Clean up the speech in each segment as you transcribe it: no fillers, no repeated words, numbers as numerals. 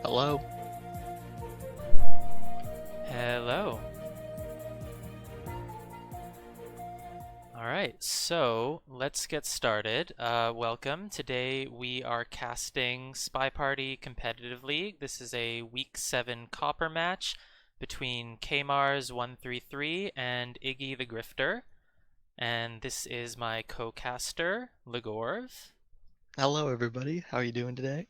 Hello. Hello. All right, so let's get started. Welcome. Today we are casting Spy Party Competitive League. This is a Week 7 Copper match between Kmars133 and Iggythegrifter. And this is my co-caster, Legorv. Hello, everybody. How are you doing today?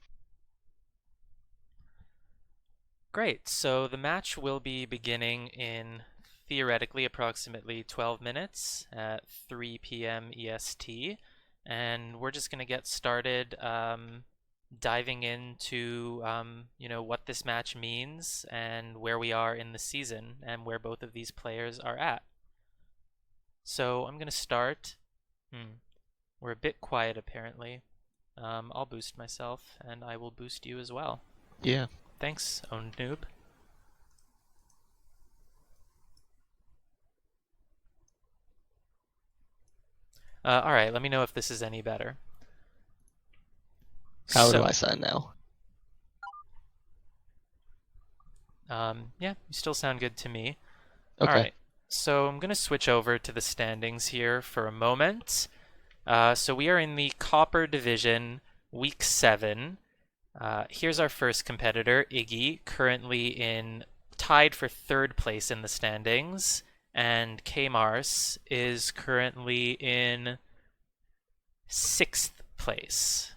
Great, so the match will be beginning in theoretically approximately 12 minutes at 3 p.m. EST, and we're just going to get started diving into what this match means and where we are in the season and where both of these players are at. So I'm going to start. We're a bit quiet apparently. I'll boost myself and I will boost you as well. Yeah. Thanks, own noob. Alright, let me know if this is any better. How do I sound now? Yeah, you still sound good to me. Okay. Alright, so I'm going to switch over to the standings here for a moment. So we are in the Copper Division, Week 7. Here's our first competitor, Iggy, currently tied for 3rd place in the standings, and Kmars is currently in 6th place.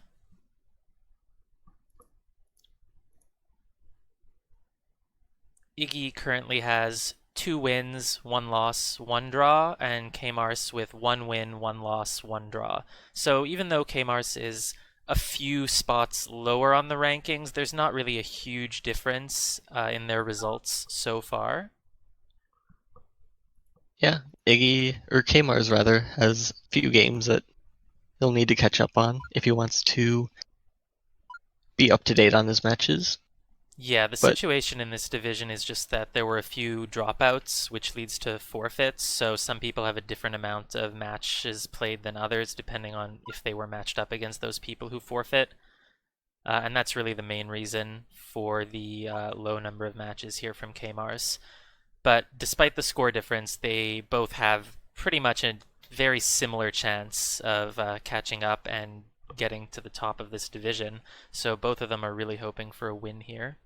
Iggy currently has 2 wins, 1 loss, 1 draw, and Kmars with 1 win, 1 loss, 1 draw. So even though Kmars is a few spots lower on the rankings, there's not really a huge difference in their results so far. Yeah, Kmars rather, has a few games that he'll need to catch up on if he wants to be up to date on his matches. Yeah, the situation in this division is just that there were a few dropouts, which leads to forfeits, so some people have a different amount of matches played than others, depending on if they were matched up against those people who forfeit. And that's really the main reason for the low number of matches here from Kmars. But despite the score difference, they both have pretty much a very similar chance of catching up and getting to the top of this division, so both of them are really hoping for a win here.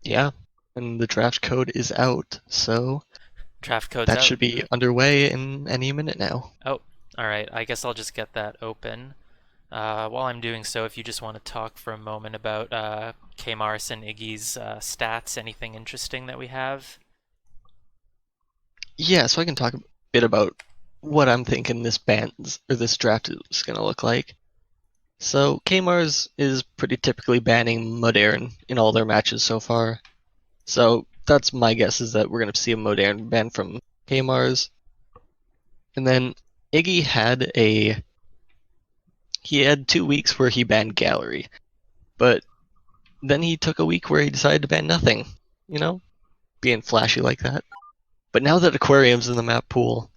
Yeah, and the draft code is out, so Draft code's that out. should be underway in any minute now. Oh, alright, I guess I'll just get that open. While I'm doing so, if you just want to talk for a moment about Kmars and Iggy's stats, anything interesting that we have? Yeah, so I can talk a bit about what I'm thinking this draft is going to look like. So Kmars is pretty typically banning Modern in all their matches so far. So that's my guess, is that we're going to see a Modern ban from Kmars. And then Iggy had 2 weeks where he banned Gallery, but then he took a week where he decided to ban nothing, being flashy like that. But now that Aquarium's in the map pool,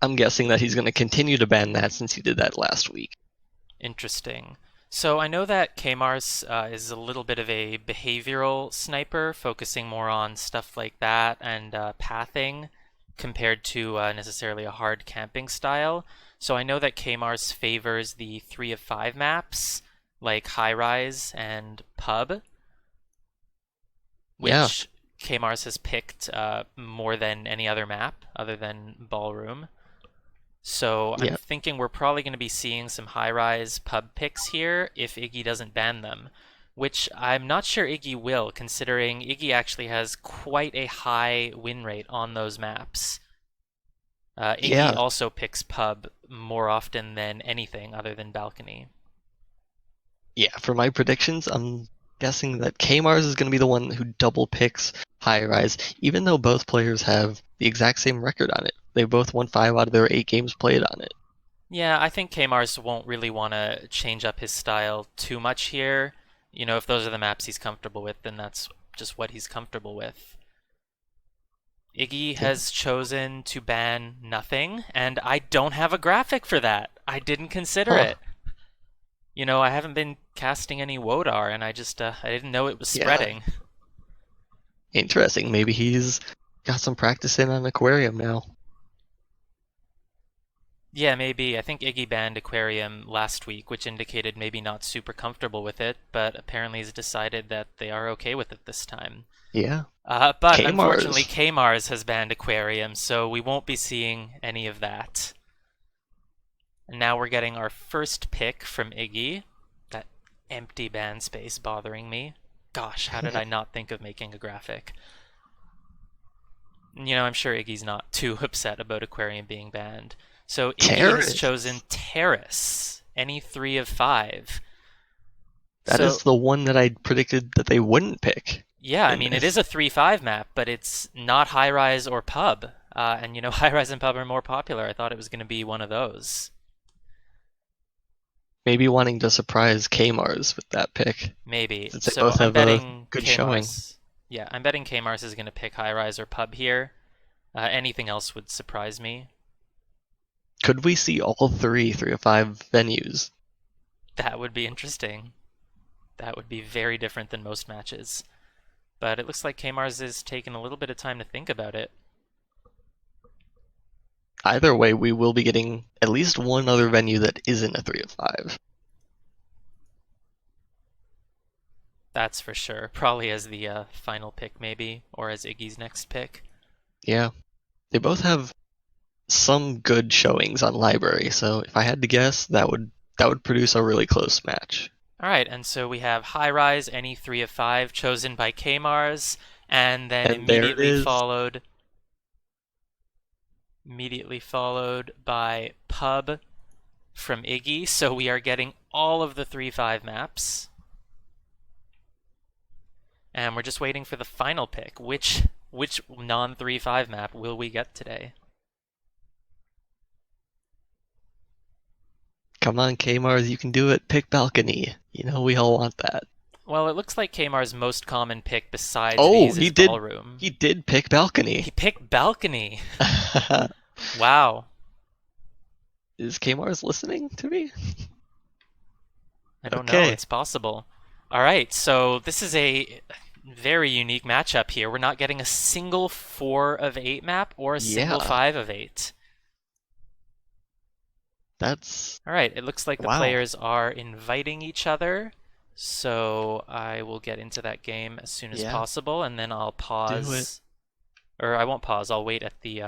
I'm guessing that he's going to continue to ban that since he did that last week. Interesting. So I know that Kmars is a little bit of a behavioral sniper, focusing more on stuff like that and pathing compared to necessarily a hard camping style. So I know that Kmars favors the 3 of 5 maps, like High Rise and Pub, which Yeah. Kmars has picked more than any other map other than Ballroom. So I'm thinking we're probably going to be seeing some high-rise pub picks here if Iggy doesn't ban them, which I'm not sure Iggy will, considering Iggy actually has quite a high win rate on those maps. Iggy also picks pub more often than anything other than balcony. Yeah, for my predictions, I'm guessing that Kmars is going to be the one who double picks high rise, even though both players have the exact same record on it. They both won 5 out of their 8 games played on it. Yeah, I think Kmars won't really want to change up his style too much here. If those are the maps he's comfortable with, then that's just what he's comfortable with. Iggy has chosen to ban nothing, and I don't have a graphic for that. I didn't consider it. I haven't been casting any Wodar, and I didn't know it was Yeah, spreading. interesting. Maybe he's got some practice in on aquarium now. Yeah, maybe. I think Iggy banned Aquarium last week, which indicated maybe not super comfortable with it, but apparently he's decided that they are okay with it this time. Yeah, But unfortunately, Kmars. Kmars has banned Aquarium, so we won't be seeing any of that. And now we're getting our first pick from Iggy. That empty ban space bothering me. Gosh, how did I not think of making a graphic? I'm sure Iggy's not too upset about Aquarium being banned. So Iggy has chosen Terrace. Terrace, any 3 of 5. That So, is the one that I predicted that they wouldn't pick yeah, I in mean, it is this. a 3-5 map, but it's not high rise or pub. And high rise and pub are more popular. I thought it was going to be one of those. Maybe wanting to surprise Kmars with that pick, Maybe. since they So both I'm have a betting good showing. Kmars. Yeah, I'm betting Kmars is going to pick high rise or pub here. Anything else would surprise me. Could we see all three of five venues? That would be interesting. That would be very different than most matches. But it looks like Kmars is taking a little bit of time to think about it. Either way, we will be getting at least one other venue that isn't a 3 of 5. That's for sure. Probably as the final pick, maybe, or as Iggy's next pick. Yeah, they both have some good showings on library, so if I had to guess, that would produce a really close match. All right, and so we have High Rise, any 3 of 5, chosen by Kmars, and then And there it is. immediately followed by Pub from Iggy. So we are getting all of the 3-5 maps. And we're just waiting for the final pick. Which non 3-5 map will we get today? Come on, Kmars, you can do it. Pick balcony. We all want that. Well, it looks like Kmar's most common pick besides Oh, these he is did. Ballroom. He did pick balcony. He picked Balcony. Wow. Is Kmars listening to me? I don't know. Okay. It's possible. All right, so this is a very unique matchup here. We're not getting a single 4 of 8 map or a single Yeah, 5 of 8. that's All right, it looks like the wow. players are inviting each other. So I will get into that game as soon as Yeah, possible, and then I'll do it. pause. Or I won't pause. I'll wait at the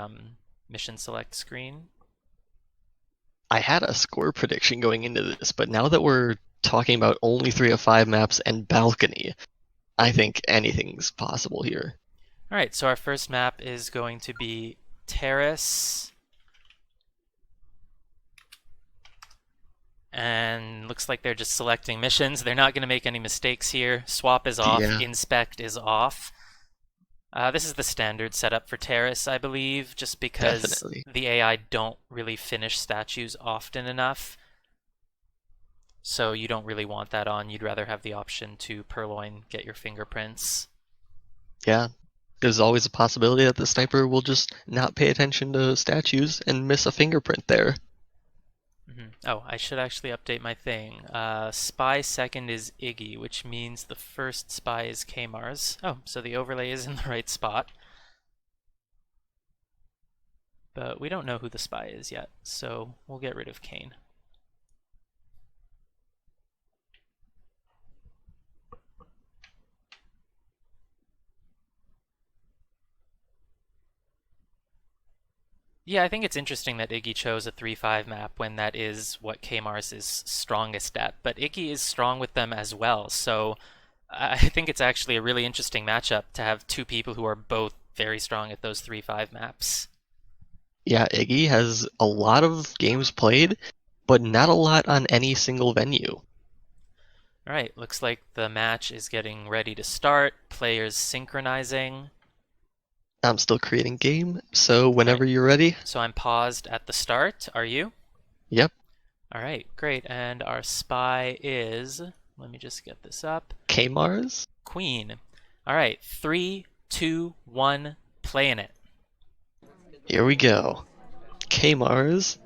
mission select screen. I had a score prediction going into this, but now that we're talking about only 3 of 5 maps and balcony, I think anything's possible here. All right, so our first map is going to be Terrace. And looks like they're just selecting missions. They're not going to make any mistakes here. Swap is off. Yeah, Inspect is off. This is the standard setup for Terrace, I believe, just because definitely. the AI don't really finish statues often enough. So you don't really want that on. You'd rather have the option to purloin, get your fingerprints. Yeah, there's always a possibility that the sniper will just not pay attention to statues and miss a fingerprint there. Oh, I should actually update my thing. Spy second is Iggy, which means the first spy is Kmars. Oh, so the overlay is in the right spot. But we don't know who the spy is yet, so we'll get rid of Kane. Yeah, I think it's interesting that Iggy chose a 3-5 map when that is what Kmars is strongest at, but Iggy is strong with them as well, so I think it's actually a really interesting matchup to have two people who are both very strong at those 3-5 maps. Yeah, Iggy has a lot of games played, but not a lot on any single venue. All right, looks like the match is getting ready to start, players synchronizing. I'm still creating game, so All right, whenever you're ready. so I'm paused at the start. Are you? Yep, All right, great. And our spy is, let me just get this up, Kmars. Queen. All right, 3, 2, 1, playing it. Here we go. Kmars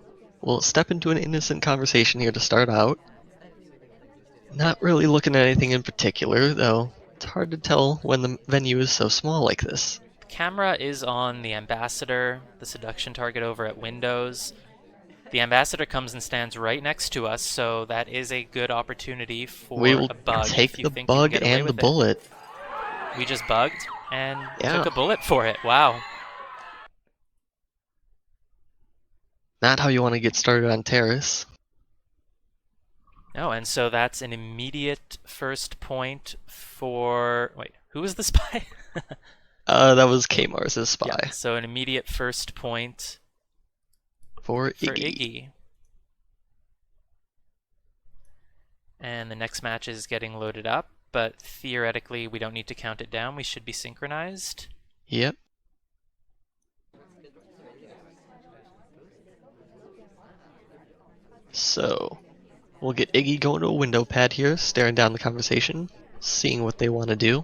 will step into an innocent conversation here to start out. Not really looking at anything in particular, though. It's hard to tell when the venue is so small like this. The camera is on the Ambassador, the seduction target over at Windows. The Ambassador comes and stands right next to us, so that is a good opportunity We for will a bug if take you the think you can bug get away and the with it. bullet. We just bugged and Yeah. took a bullet for it. Wow. Not how you want to get started on Terrace. Oh, and so that's an immediate first point for... Wait, who was the spy? That was Kmars' spy. Yeah, so an immediate first point for for Iggy. Iggy. And the next match is getting loaded up, but theoretically we don't need to count it down. We should be synchronized. Yep. So, we'll get Iggy going to a window pad here, staring down the conversation, seeing what they want to do.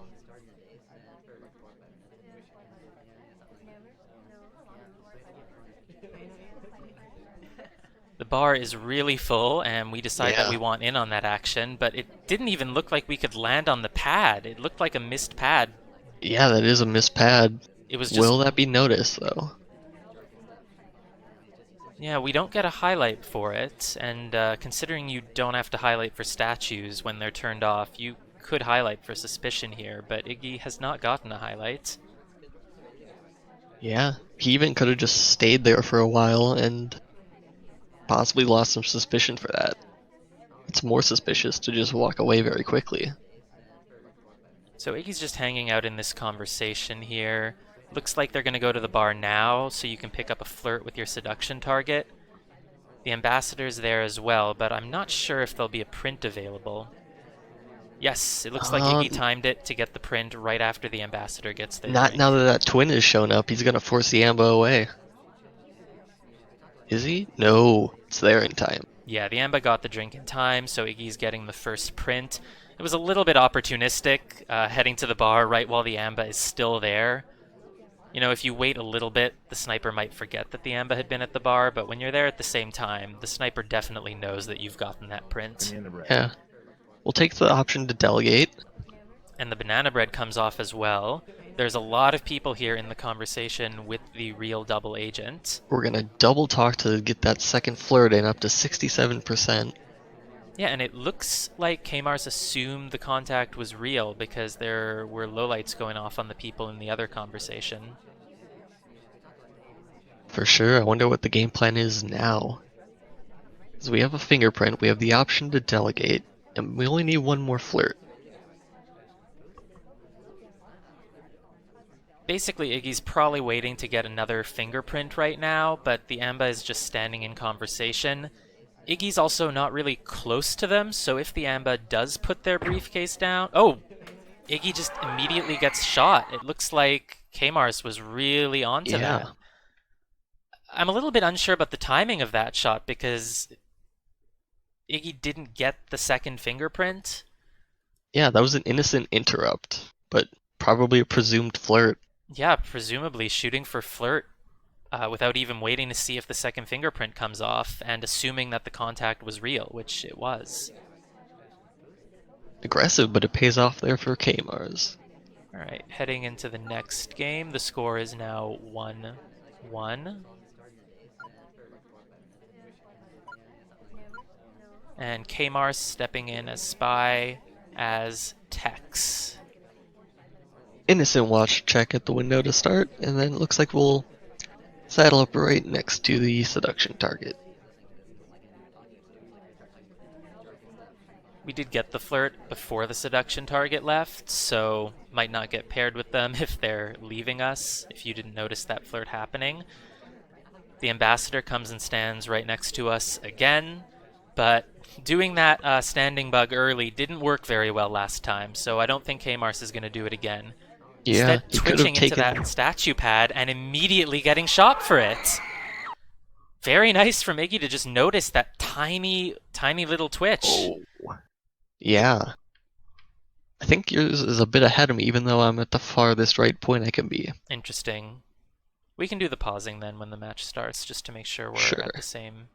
The bar is really full, and we decide that Yeah. we want in on that action, but it didn't even look like we could land on the pad. It looked like a missed pad. Yeah, that is a missed pad. It was just... Will that be noticed, though? Yeah, we don't get a highlight for it, and considering you don't have to highlight for statues when they're turned off, you could highlight for suspicion here, but Iggy has not gotten a highlight. Yeah, he even could have just stayed there for a while and possibly lost some suspicion for that. It's more suspicious to just walk away very quickly. So Iggy's just hanging out in this conversation here. Looks like they're going to go to the bar now, so you can pick up a flirt with your seduction target. The Ambassador's there as well, but I'm not sure if there'll be a print available. Yes, it looks like Iggy timed it to get the print right after the Ambassador gets there. Not now that that twin has shown up. He's gonna force the Amba away. Is he? No, it's there in time. Yeah, the Amba got the drink in time, so Iggy's getting the first print. It was a little bit opportunistic, heading to the bar right while the Amba is still there. You know, if you wait a little bit, the sniper might forget that the Amba had been at the bar, but when you're there at the same time, the sniper definitely knows that you've gotten that print. Yeah. We'll take the option to delegate. And the banana bread comes off as well. There's a lot of people here in the conversation with the real double agent. We're gonna double talk to get that second flirt in up to 67%. Yeah, and it looks like Kmars assumed the contact was real because there were lowlights going off on the people in the other conversation. For sure, I wonder what the game plan is now. Because we have a fingerprint, we have the option to delegate, and we only need one more flirt. Basically, Iggy's probably waiting to get another fingerprint right now, but the Amba is just standing in conversation. Iggy's also not really close to them, so if the Amba does put their briefcase down... Oh! Iggy just immediately gets shot. It looks like Kmars was really onto that. I'm a little bit unsure about the timing of that shot because Iggy didn't get the second fingerprint. Yeah, that was an innocent interrupt, but probably a presumed flirt. Yeah, presumably shooting for flirt without even waiting to see if the second fingerprint comes off and assuming that the contact was real, which it was. Aggressive, but it pays off there for Kmars. Alright, heading into the next game, the score is now 1-1. And Kmars stepping in as spy as Tex. Innocent watch check at the window to start, and then it looks like we'll saddle up right next to the seduction target. We did get the flirt before the seduction target left, so might not get paired with them if they're leaving us, if you didn't notice that flirt happening. The Ambassador comes and stands right next to us again, but doing that standing bug early didn't work very well last time, so I don't think Kmars is going to do it again. Yeah, Instead, twitching into that statue pad and immediately getting shot for it. Very nice from Iggy to just notice that tiny, tiny little twitch. Oh. Yeah. I think yours is a bit ahead of me, even though I'm at the farthest right point I can be. Interesting. We can do the pausing then when the match starts, just to make sure we're at the same.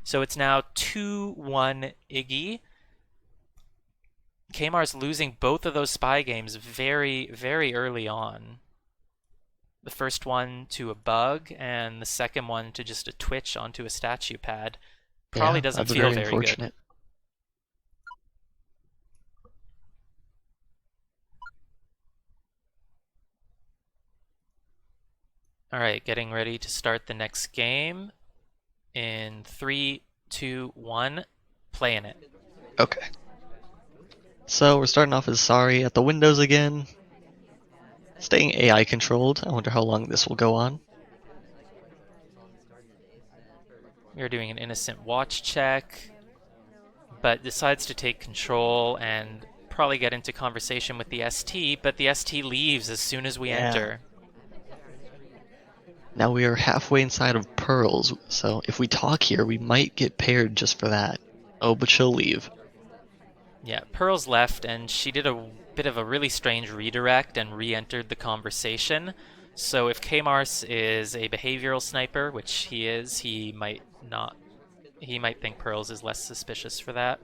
So it's now 2-1 Iggy. Kmars losing both of those spy games very, very early on. The first one to a bug, and the second one to just a twitch onto a statue pad. Probably Yeah, doesn't that's feel very very good. unfortunate. Alright, getting ready to start the next game. In 3, 2, 1, playing it. Okay. So we're starting off as Sorry at the windows again. Staying AI controlled. I wonder how long this will go on. We are doing an innocent watch check, but decides to take control and probably get into conversation with the ST, but the ST leaves as soon as we enter. Now we are halfway inside of Pearls, so if we talk here, we might get paired just for that. Oh, but she'll leave. Yeah, Pearl's left, and she did a bit of a really strange redirect and re-entered the conversation. So if Kmars is a behavioral sniper, which he is, he might not. He might think Pearls is less suspicious for that.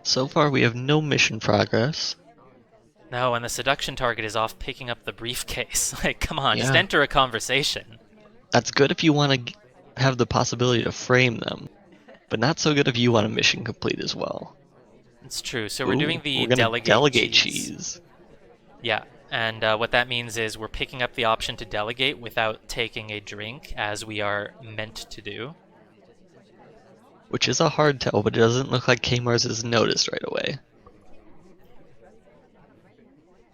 So far, we have no mission progress. No, and the seduction target is off picking up the briefcase. Like, come on, just Yeah. enter a conversation. That's good if you want to have the possibility to frame them, but not so good if you want a mission complete as well. It's true. So we're doing the we're gonna delegate cheese. Yeah, and what that means is we're picking up the option to delegate without taking a drink, as we are meant to do. Which is a hard tell, but it doesn't look like Kmars is noticed right away.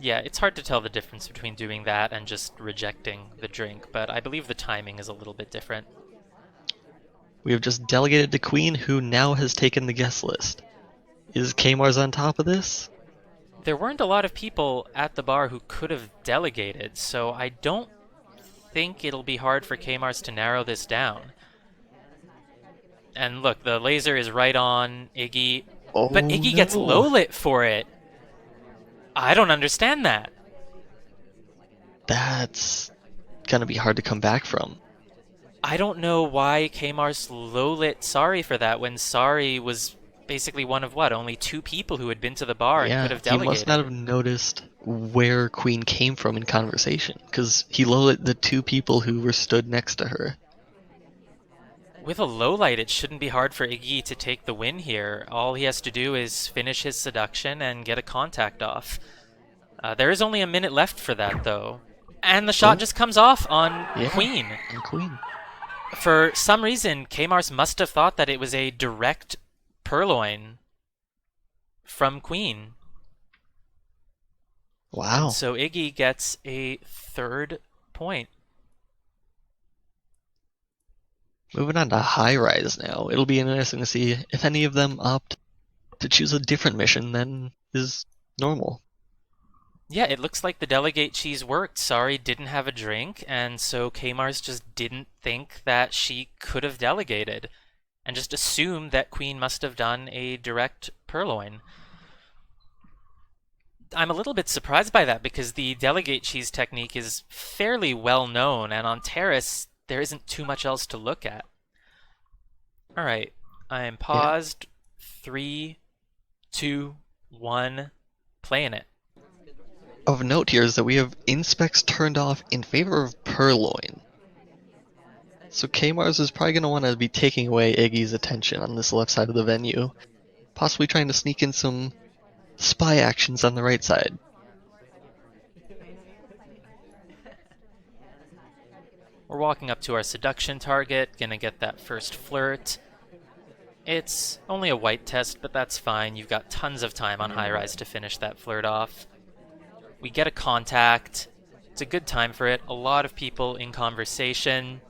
Yeah, it's hard to tell the difference between doing that and just rejecting the drink, but I believe the timing is a little bit different. We have just delegated to Queen, who now has taken the guest list. Is Kmars on top of this? There weren't a lot of people at the bar who could have delegated, so I don't think it'll be hard for Kmars to narrow this down. And look, the laser is right on Iggy, Oh, but Iggy gets low lit for it. I don't understand that. That's gonna be hard to come back from. I don't know why Kmars low lit Sorry for that when Sorry was basically one of what, only 2 people who had been to the bar and could have He delegated. must not have noticed where Queen came from in conversation, because he low-lit the 2 people who were stood next to her. With a low light, it shouldn't be hard for Iggy to take the win here. All he has to do is finish his seduction and get a contact off. There is only a minute left for that, though. And the shot just comes off on Queen. On Queen. For some reason, Kmars must have thought that it was a direct purloin from Queen. Wow. And so Iggy gets a 3rd point. Moving on to High Rise now. It'll be interesting to see if any of them opt to choose a different mission than is normal. Yeah, it looks like the delegate cheese worked. Sorry didn't have a drink, and so Kmars just didn't think that she could have delegated, and just assumed that Queen must have done a direct purloin. I'm a little bit surprised by that, because the delegate cheese technique is fairly well known, and on Terrace, there isn't too much else to look at. Alright, I'm paused. 3, 2, 1, playing it. Of note here is that we have inspects turned off in favor of Purloin. So Kmars is probably going to want to be taking away Iggy's attention on this left side of the venue, possibly trying to sneak in some spy actions on the right side. We're walking up to our seduction target, gonna get that first flirt. It's only a white test, but that's fine. You've got tons of time on High Rise to finish that flirt off. We get a contact. It's a good time for it. A lot of people in conversation.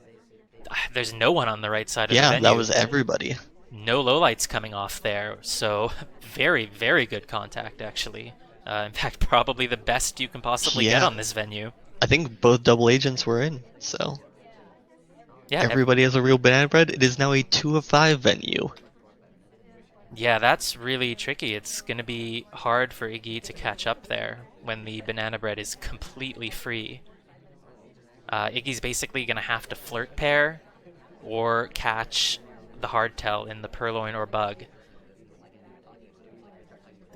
There's no one on the right side of the venue. Yeah, that was everybody. No lowlights coming off there, so very, very good contact, actually. In fact, probably the best you can possibly get on this venue. I think both double agents were in, so... Yeah, everybody has a real banana bread. It is now a 2 of 5 venue. Yeah, that's really tricky. It's going to be hard for Iggy to catch up there when the banana bread is completely free. Iggy's basically going to have to flirt pair or catch the hardtail in the purloin or bug.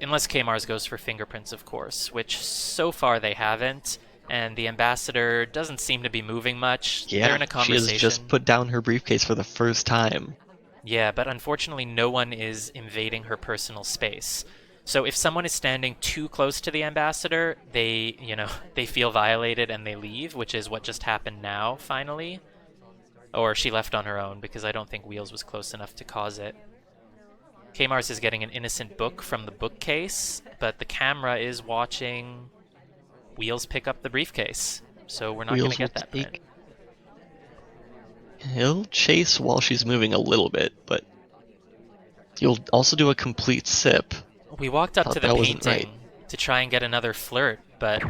Unless Kmars goes for fingerprints, of course, which so far they haven't. And the ambassador doesn't seem to be moving much. They're Yeah, in a she has just conversation. put down her briefcase for the first time. Yeah, but unfortunately, no one is invading her personal space. So if someone is standing too close to the ambassador, they feel violated and they leave, which is what just happened now, finally. Or she left on her own because I don't think Wheels was close enough to cause it. Kmars is getting an innocent book from the bookcase, but the camera is watching Wheels pick up the briefcase. So we're not going to Wheels will get that print. take. He'll chase while she's moving a little bit, but you'll also do a complete sip. We walked up to Thought the that wasn't right. painting to try and get another flirt, but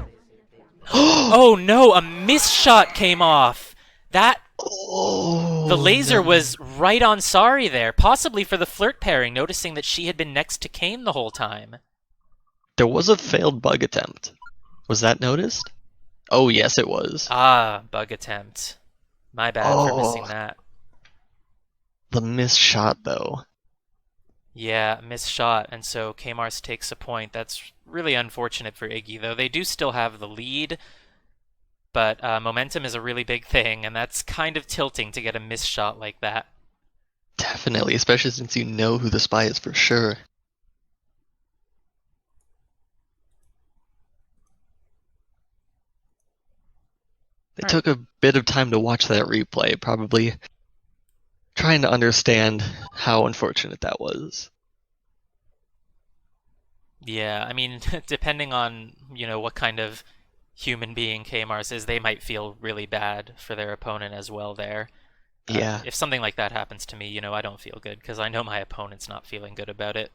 oh no, a miss shot came off. That Oh, the laser no. was right on Sari there, possibly for the flirt pairing, noticing that she had been next to Kane the whole time. There was a failed bug attempt. Was that noticed? Oh, yes, it was. Ah, bug attempt. My bad for missing Oh, that. the missed shot, though. Yeah, missed shot, and so Kmars takes a point. That's really unfortunate for Iggy, though. They do still have the lead, but momentum is a really big thing, and that's kind of tilting to get a missed shot like that. Definitely, especially since you know who the spy is for sure. They All right. took a bit of time to watch that replay, probably trying to understand how unfortunate that was. Yeah, I mean, depending on, what kind of human being Kmars is, they might feel really bad for their opponent as well there. Yeah. If something like that happens to me, I don't feel good because I know my opponent's not feeling good about it.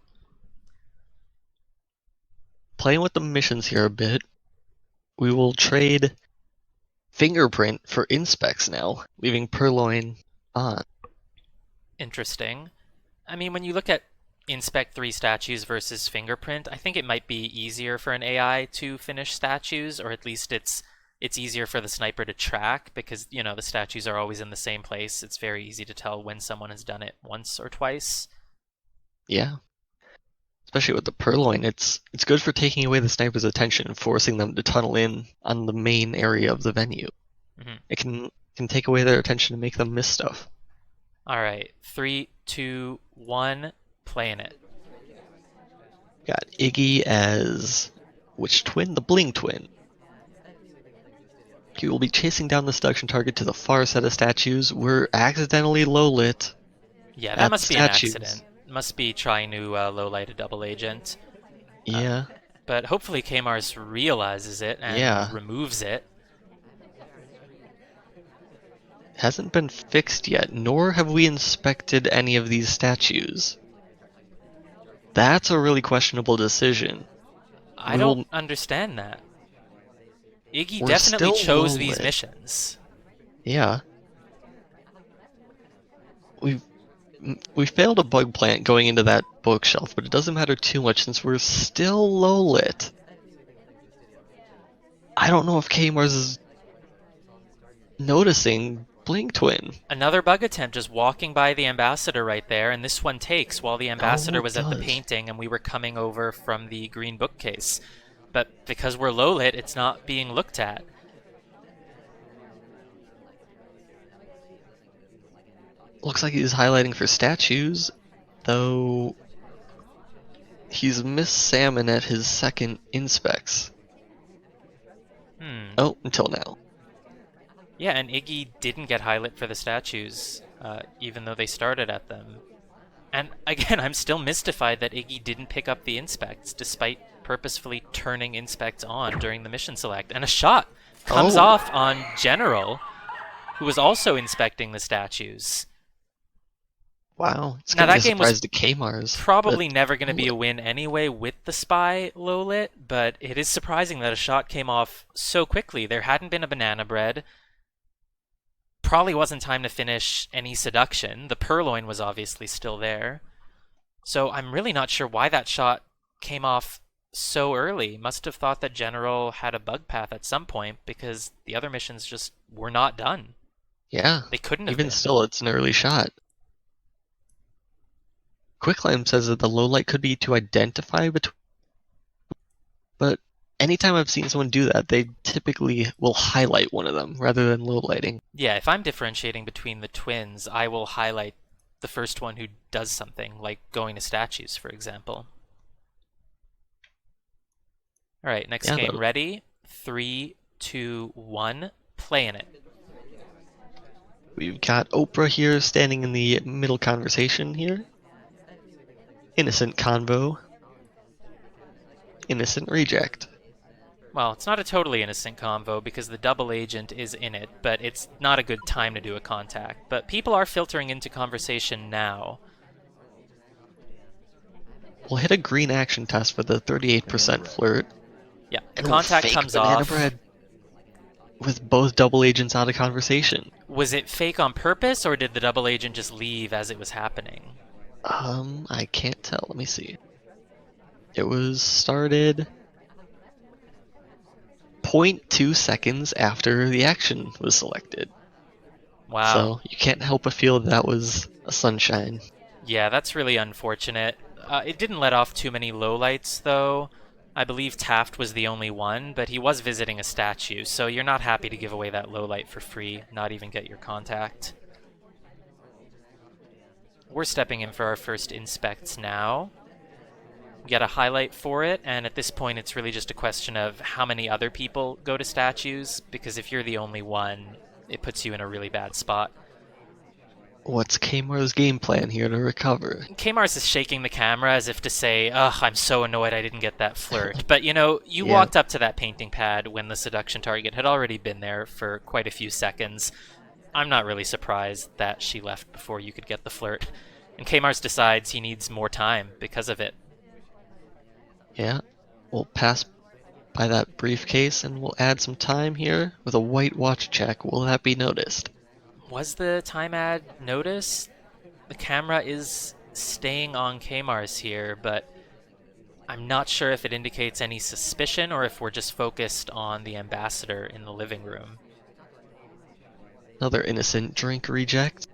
Playing with the missions here a bit, we will trade fingerprint for inspects now, leaving Purloin on. Interesting. I mean, when you look at inspect 3 statues versus fingerprint, I think it might be easier for an AI to finish statues, or at least it's easier for the sniper to track because, the statues are always in the same place. It's very easy to tell when someone has done it once or twice. Yeah. Especially with the Purloin, it's good for taking away the sniper's attention and forcing them to tunnel in on the main area of the venue. Mm-hmm. It can take away their attention and make them miss stuff. All right, 3, 2, 1, playing it. Got Iggy as which twin? The Bling twin. He will be chasing down the seduction target to the far set of statues. We're accidentally low lit. Yeah, that At the must be an statues. accident. Must be trying to low light a double agent. Yeah. But hopefully Kmars realizes it and removes it. Hasn't been fixed yet, nor have we inspected any of these statues. That's a really questionable decision. I don't understand that. Iggy We're definitely still chose low these lit. missions. Yeah. We failed a bug plant going into that bookshelf, but it doesn't matter too much since we're still low lit. I don't know if Kmars is noticing Blink Twin. Another bug attempt just walking by the ambassador right there, and this one takes while the ambassador Oh, it was at the does. painting and we were coming over from the green bookcase. But because we're low lit, it's not being looked at. Looks like he's highlighting for statues, though he's missed Salmon at his second inspects. Oh, until now. Yeah, and Iggy didn't get highlight for the statues, even though they started at them. And again, I'm still mystified that Iggy didn't pick up the inspects, despite purposefully turning inspects on during the mission select. And a shot comes off on General, who was also inspecting the statues. Wow, it's Now gonna be that a game was surprise to Kmars. probably never going to be a win anyway with the spy low lit, but it is surprising that a shot came off so quickly. There hadn't been a banana bread. Probably wasn't time to finish any seduction. The purloin was obviously still there. So I'm really not sure why that shot came off so early. Must have thought that General had a bug path at some point because the other missions just were not done. Yeah, They couldn't have even been. still, it's an early shot. Quicklime says that the low light could be to identify between But anytime I've seen someone do that, they typically will highlight one of them rather than low lighting. Yeah, if I'm differentiating between the twins, I will highlight the first one who does something, like going to statues, for example. All right, next Yeah, game ready? 3, 2, 1, playing it. we've got Oprah here standing in the middle conversation here. Innocent convo. Innocent reject. Well, it's not a totally innocent convo because the double agent is in it, but it's not a good time to do a contact. But people are filtering into conversation now. We'll hit a green action test for the 38% flirt. Yeah, the And we'll contact fake comes banana off. bread with both double agents out of conversation. Was it fake on purpose, or did the double agent just leave as it was happening? I can't tell. Let me see. It was started 0.2 seconds after the action was selected. Wow. So you can't help but feel that was a sunshine. Yeah, that's really unfortunate. It didn't let off too many lowlights, though. I believe Taft was the only one, but he was visiting a statue, so you're not happy to give away that lowlight for free, not even get your contact. We're stepping in for our first inspects now. Get a highlight for it, and at this point it's really just a question of how many other people go to statues, because if you're the only one, it puts you in a really bad spot. What's Kmars' game plan here to recover? Kmars is shaking the camera as if to say, ugh, I'm so annoyed I didn't get that flirt. But you Yeah. walked up to that painting pad when the seduction target had already been there for quite a few seconds. I'm not really surprised that she left before you could get the flirt. And Kmars decides he needs more time because of it. Yeah. We'll pass by that briefcase and we'll add some time here with a white watch check. Will that be noticed? Was the time ad noticed? The camera is staying on Kmars here, but I'm not sure if it indicates any suspicion or if we're just focused on the ambassador in the living room. Another innocent drink reject.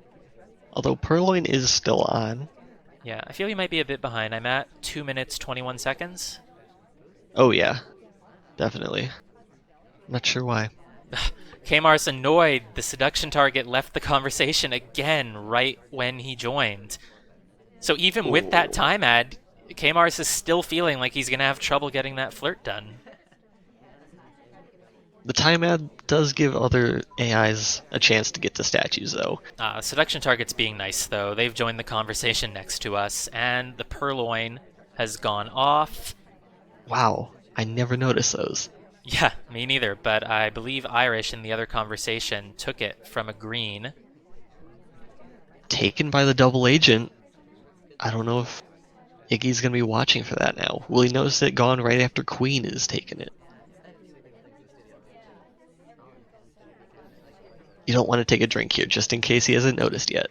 Although Purloin is still on. Yeah, I feel you might be a bit behind. I'm at 2 minutes, 21 seconds. Oh yeah, definitely. Not sure why. Kmars annoyed. The seduction target left the conversation again right when he joined. So even with that Ooh. time ad, Kmars is still feeling like he's going to have trouble getting that flirt done. The time ad does give other AIs a chance to get to statues, though. Seduction target's being nice, though. They've joined the conversation next to us, and the purloin has gone off. Wow, I never noticed those. Yeah, me neither, but I believe Irish in the other conversation took it from a green. Taken by the double agent. I don't know if Iggy's gonna be watching for that now. Will he notice it gone right after Queen is taking it? You don't want to take a drink here, just in case he hasn't noticed yet.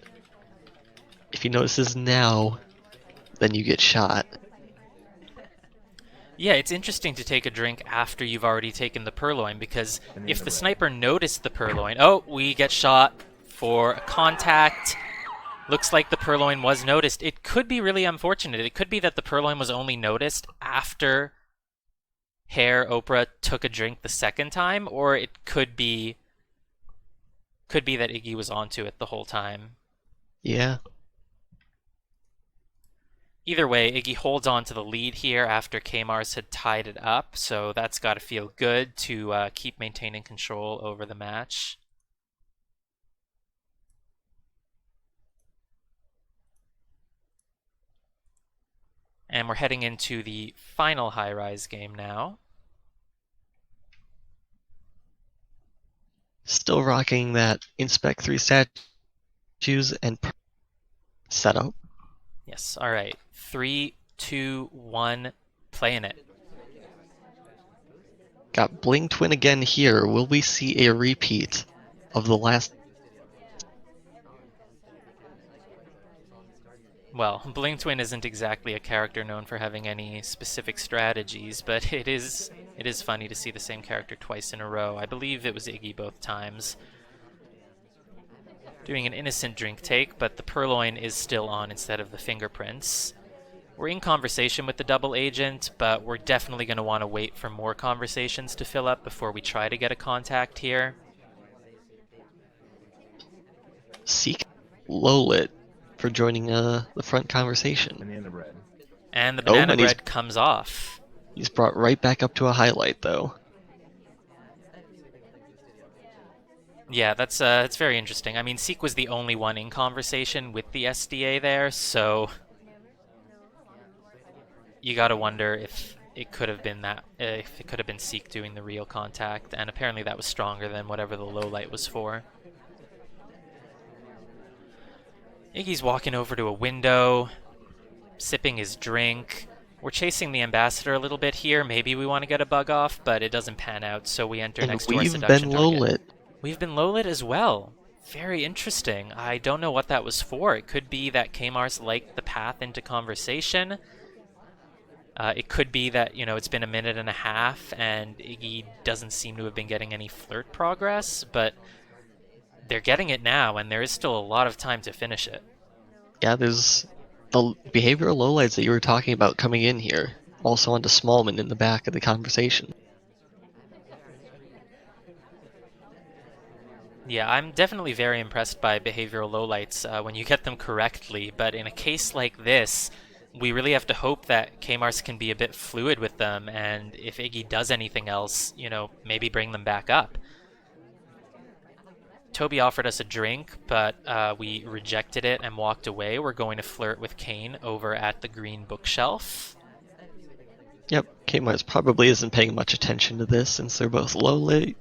If he notices now, then you get shot. Yeah, it's interesting to take a drink after you've already taken the purloin, because if the sniper noticed the purloin... Oh, we get shot for a contact. Looks like the purloin was noticed. It could be really unfortunate. It could be that the purloin was only noticed after Oprah took a drink the second time, or it could be that Iggy was onto it the whole time. Yeah. Either way, Iggy holds on to the lead here after Kmars had tied it up, so that's got to feel good to keep maintaining control over the match. And we're heading into the final high-rise game now. Still rocking that Inspect 3 statues and setup. Yes, all right. 3, 2, 1, playing it. Got Bling Twin again here. Will we see a repeat of the last? Well, Bling Twin isn't exactly a character known for having any specific strategies, but it is funny to see the same character twice in a row. I believe it was Iggy both times. Doing an innocent drink take, but the purloin is still on instead of the fingerprints. We're in conversation with the double agent, but we're definitely going to want to wait for more conversations to fill up before we try to get a contact here. Seek low lit for joining the front conversation. Banana bread. And the Oh, banana and bread comes off. he's brought right back up to a highlight, though. Yeah, that's it's very interesting. I mean, Seek was the only one in conversation with the SDA there, so you gotta wonder if it could have been that, if it could have been Seek doing the real contact, and apparently that was stronger than whatever the low light was for. Iggy's walking over to a window, sipping his drink. We're chasing the ambassador a little bit here. Maybe we want to get a bug off, but it doesn't pan out, so we enter next to our seduction we've been low target. lit. We've been low lit as well. Very interesting. I don't know what that was for. It could be that Kmars liked the path into conversation. It could be that, you know, it's been a minute and a half and Iggy doesn't seem to have been getting any flirt progress, but they're getting it now, and there is still a lot of time to finish it. Yeah, there's the behavioral lowlights that you were talking about coming in here, also onto Smallman in the back of the conversation. Yeah, I'm definitely very impressed by behavioral lowlights when you get them correctly, but in a case like this, we really have to hope that Kmars can be a bit fluid with them, and if Iggy does anything else, you know, maybe bring them back up. Toby offered us a drink, but we rejected it and walked away. We're going to flirt with Kane over at the green bookshelf. Yep, Kmart probably isn't paying much attention to this since they're both low lit.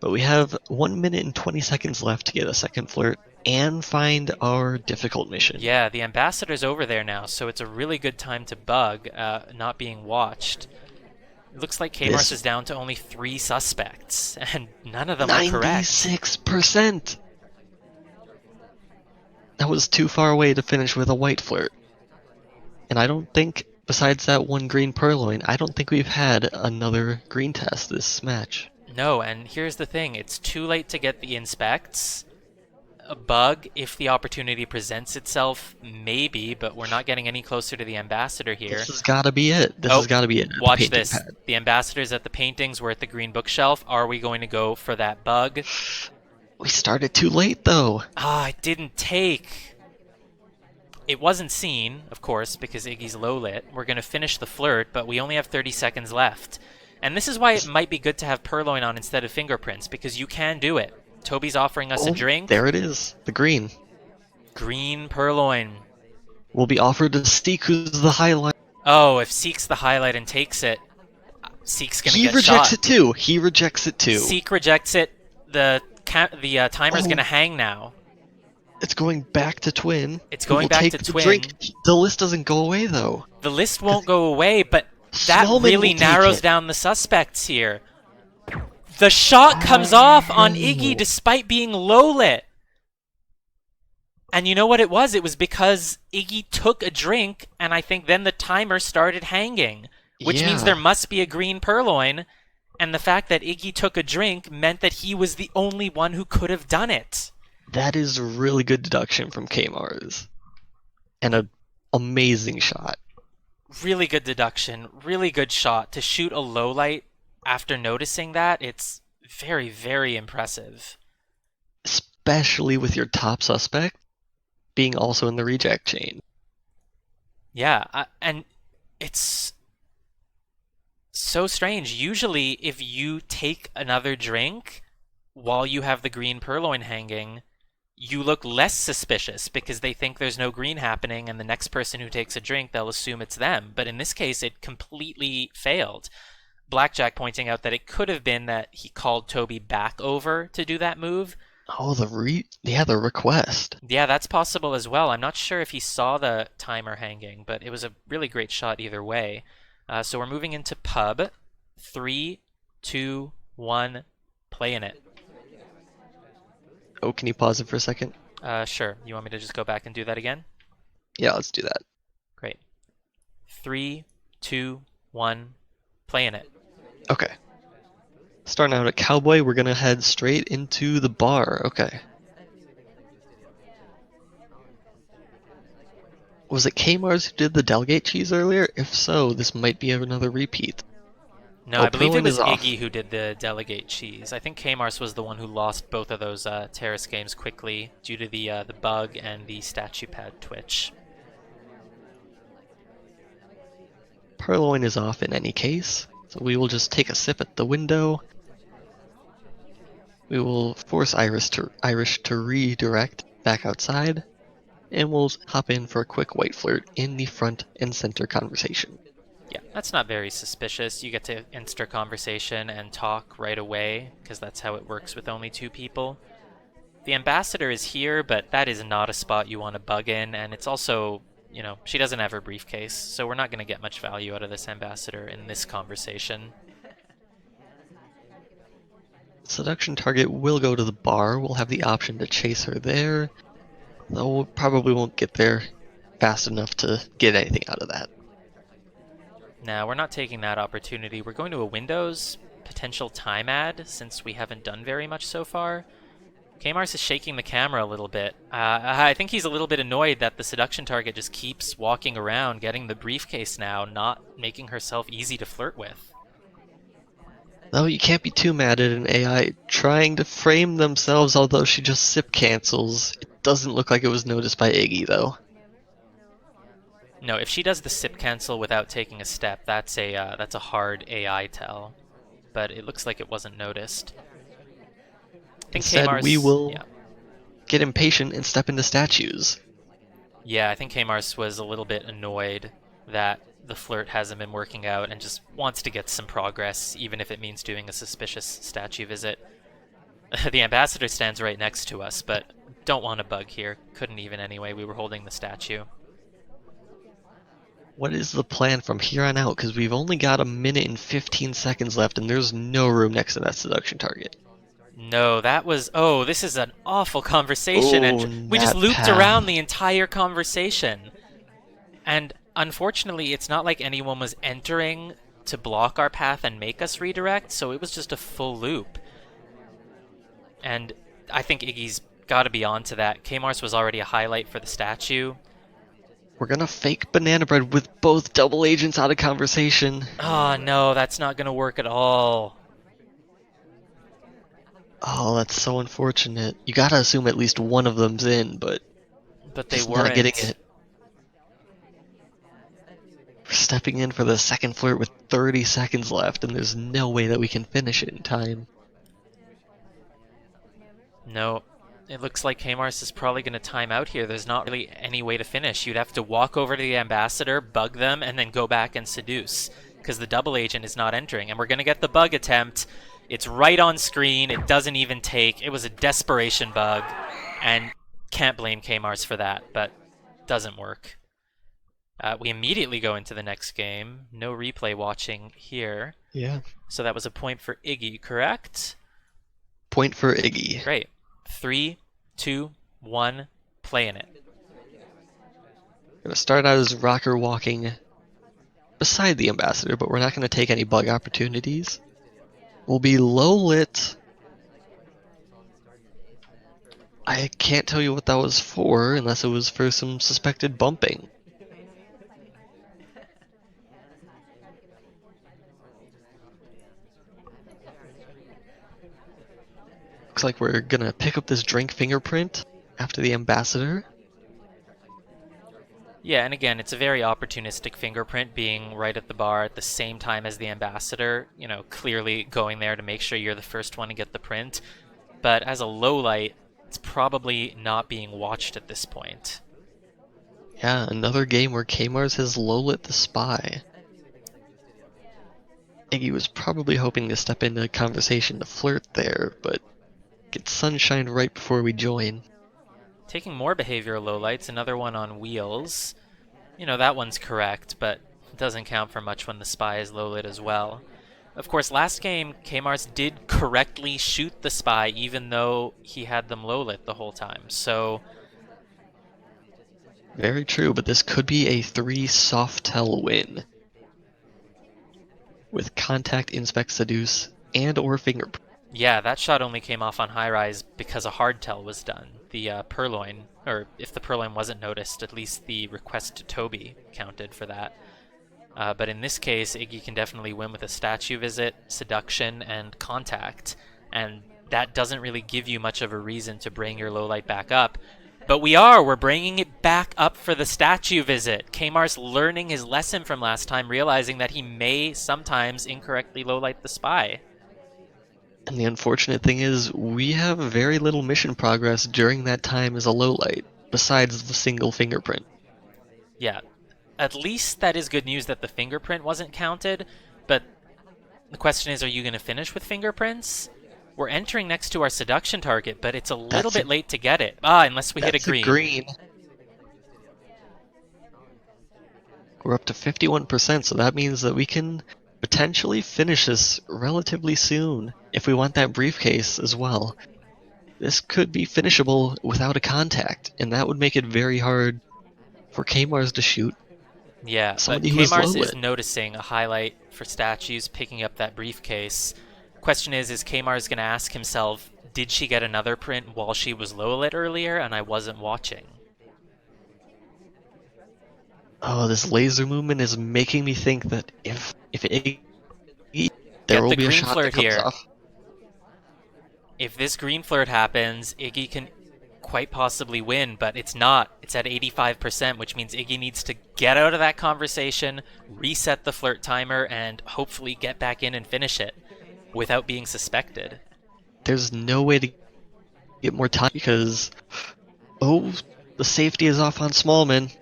But we have 1 minute and 20 seconds left to get a second flirt and find our difficult mission. Yeah, the ambassador's over there now, so it's a really good time to bug, not being watched. It looks like Kmars is down to only 3 suspects, and none of them are correct. 96%! That was too far away to finish with a white flirt. And I don't think, besides that one green purloin, I don't think we've had another green test this match. No, and here's the thing, it's too late to get the inspects. A bug, if the opportunity presents itself, maybe, but we're not getting any closer to the ambassador here. This has got to be it. This has got to be it. Watch this. Pad. The ambassador's at the paintings, we're at the green bookshelf. Are we going to go for that bug? We started too late, though. Ah, it didn't take. It wasn't seen, of course, because Iggy's low lit. We're going to finish the flirt, but we only have 30 seconds left. And this is why it might be good to have purloin on instead of fingerprints, because you can do it. Toby's offering us a drink. There it is. The green. Green purloin. Will be offered to Seek, who's the highlight. Oh, if Seek's the highlight and takes it, Seek's gonna get shot. He rejects it too. He rejects it too. Seek rejects it. The timer's gonna hang now. It's going back to Twin. It's going back to Twin. Drink. The list doesn't go away, though. The list won't go away, but that really narrows down the suspects here. The shot comes off on Iggy despite being low lit. And you know what it was? It was because Iggy took a drink, and I think then the timer started hanging, which means there must be a green purloin, and the fact that Iggy took a drink meant that he was the only one who could have done it. That is really good deduction from Kmars. And an amazing shot. Really good deduction, really good shot. To shoot a low light after noticing that, it's very, very impressive. Especially with your top suspect being also in the reject chain. Yeah, and it's so strange. Usually, if you take another drink while you have the green purloin hanging, you look less suspicious because they think there's no green happening, and the next person who takes a drink, they'll assume it's them. But in this case, it completely failed. Blackjack pointing out that it could have been that he called Toby back over to do that move. Oh, the request. Yeah, that's possible as well. I'm not sure if he saw the timer hanging, but it was a really great shot either way. So we're moving into pub. 3, 2, 1, play in it. Oh, can you pause it for a second? Sure. You want me to just go back and do that again? Yeah, let's do that. Great. 3, 2, 1, play in it. Okay. Starting out at Cowboy, we're gonna head straight into the bar. Okay. Was it Kmars who did the Delegate cheese earlier? If so, this might be another repeat. No, Oh, I believe it Purloin is was off. Iggy who did the delegate cheese. I think Kmars was the one who lost both of those terrace games quickly due to the bug and the statue pad twitch. Purloin is off in any case, so we will just take a sip at the window. We will force Irish to redirect back outside, and we'll hop in for a quick white flirt in the front and center conversation. Yeah, that's not very suspicious. You get to enter conversation and talk right away, because that's how it works with only two people. The ambassador is here, but that is not a spot you want to bug in, and it's also, you know, she doesn't have her briefcase, so we're not going to get much value out of this ambassador in this conversation. Seduction target will go to the bar. We'll have the option to chase her there, though we probably won't get there fast enough to get anything out of that. Now, we're not taking that opportunity. We're going to a Windows potential time ad, since we haven't done very much so far. Kmars is shaking the camera a little bit. I think he's a little bit annoyed that the seduction target just keeps walking around, getting the briefcase now, not making herself easy to flirt with. Though you can't be too mad at an AI trying to frame themselves, although she just sip cancels. It doesn't look like it was noticed by Iggy, though. No, if she does the sip cancel without taking a step, that's a hard AI tell. But it looks like it wasn't noticed. I think Instead, Kmars, we will yeah. get impatient and step into statues. Yeah, I think Kmars was a little bit annoyed that the flirt hasn't been working out and just wants to get some progress, even if it means doing a suspicious statue visit. The ambassador stands right next to us, but don't want to bug here. Couldn't even anyway, we were holding the statue. What is the plan from here on out? Because we've only got 1 minute and 15 seconds left, and there's no room next to that seduction target. No, that was... Oh, this is an awful conversation, Oh, and we just that looped path. around the entire conversation. And unfortunately, it's not like anyone was entering to block our path and make us redirect, so it was just a full loop. And I think Iggy's got to be onto that. Kmars was already a highlight for the statue. We're gonna fake banana bread with both double agents out of conversation. Oh, no, that's not going to work at all. Oh, that's so unfortunate. You gotta assume at least one of them's in, but But they just weren't. not getting it. We're stepping in for the second flirt with 30 seconds left, and there's no way that we can finish it in time. No, it looks like Kmars is probably going to time out here. There's not really any way to finish. You'd have to walk over to the ambassador, bug them, and then go back and seduce, because the double agent is not entering. And we're going to get the bug attempt. It's right on screen. It doesn't even take. It was a desperation bug, and can't blame Kmars for that, but doesn't work. We immediately go into the next game. No replay watching here. Yeah. So that was a point for Iggy, correct? Point for Iggy. Great. 3, 2, 1, play in it. Gonna start out as Rocker walking beside the ambassador, but we're not gonna take any bug opportunities. We'll be low lit. I can't tell you what that was for, unless it was for some suspected bumping. Looks like we're gonna pick up this drink fingerprint after the ambassador. Yeah, and again, it's a very opportunistic fingerprint being right at the bar at the same time as the ambassador, you know, clearly going there to make sure you're the first one to get the print. But as a low light, it's probably not being watched at this point. Yeah, another game where Kmars has low-lit the spy. Iggy was probably hoping to step into a conversation to flirt there, but get sunshine right before we join. Taking more behavioral lowlights, another one on wheels. You know, that one's correct, but it doesn't count for much when the spy is low-lit as well. Of course, last game, Kmars did correctly shoot the spy, even though he had them low-lit the whole time, so... Very true, but this could be a 3 soft tell win. With contact, inspect, seduce, and or fingerprint. Yeah, that shot only came off on high rise because a hard tell was done. The or if the Purloin wasn't noticed, at least the request to Toby counted for that. But in this case, Iggy can definitely win with a statue visit, seduction, and contact. And that doesn't really give you much of a reason to bring your low light back up. But we're bringing it back up for the statue visit. Kmars learning his lesson from last time, realizing that he may sometimes incorrectly low light the spy. And the unfortunate thing is, we have very little mission progress during that time as a low light, besides the single fingerprint. Yeah, at least that is good news that the fingerprint wasn't counted, but the question is, are you going to finish with fingerprints? We're entering next to our seduction target, but it's a little bit late to get it. Unless we hit a green. Green. We're up to 51%, so that means that we can potentially finish this relatively soon if we want that briefcase as well. This could be finishable without a contact, and that would make it very hard for Kmars to shoot. Yeah, but Kmars is noticing a highlight for statues picking up that briefcase. Question is Kmars going to ask himself, did she get another print while she was low lit earlier and I wasn't watching? Oh, this laser movement is making me think that if there will be a shot that comes off. If this green flirt happens, Iggy can quite possibly win, but it's not. It's at 85%, which means Iggy needs to get out of that conversation, reset the flirt timer, and hopefully get back in and finish it without being suspected. There's no way to get more time because, the safety is off on Smallman.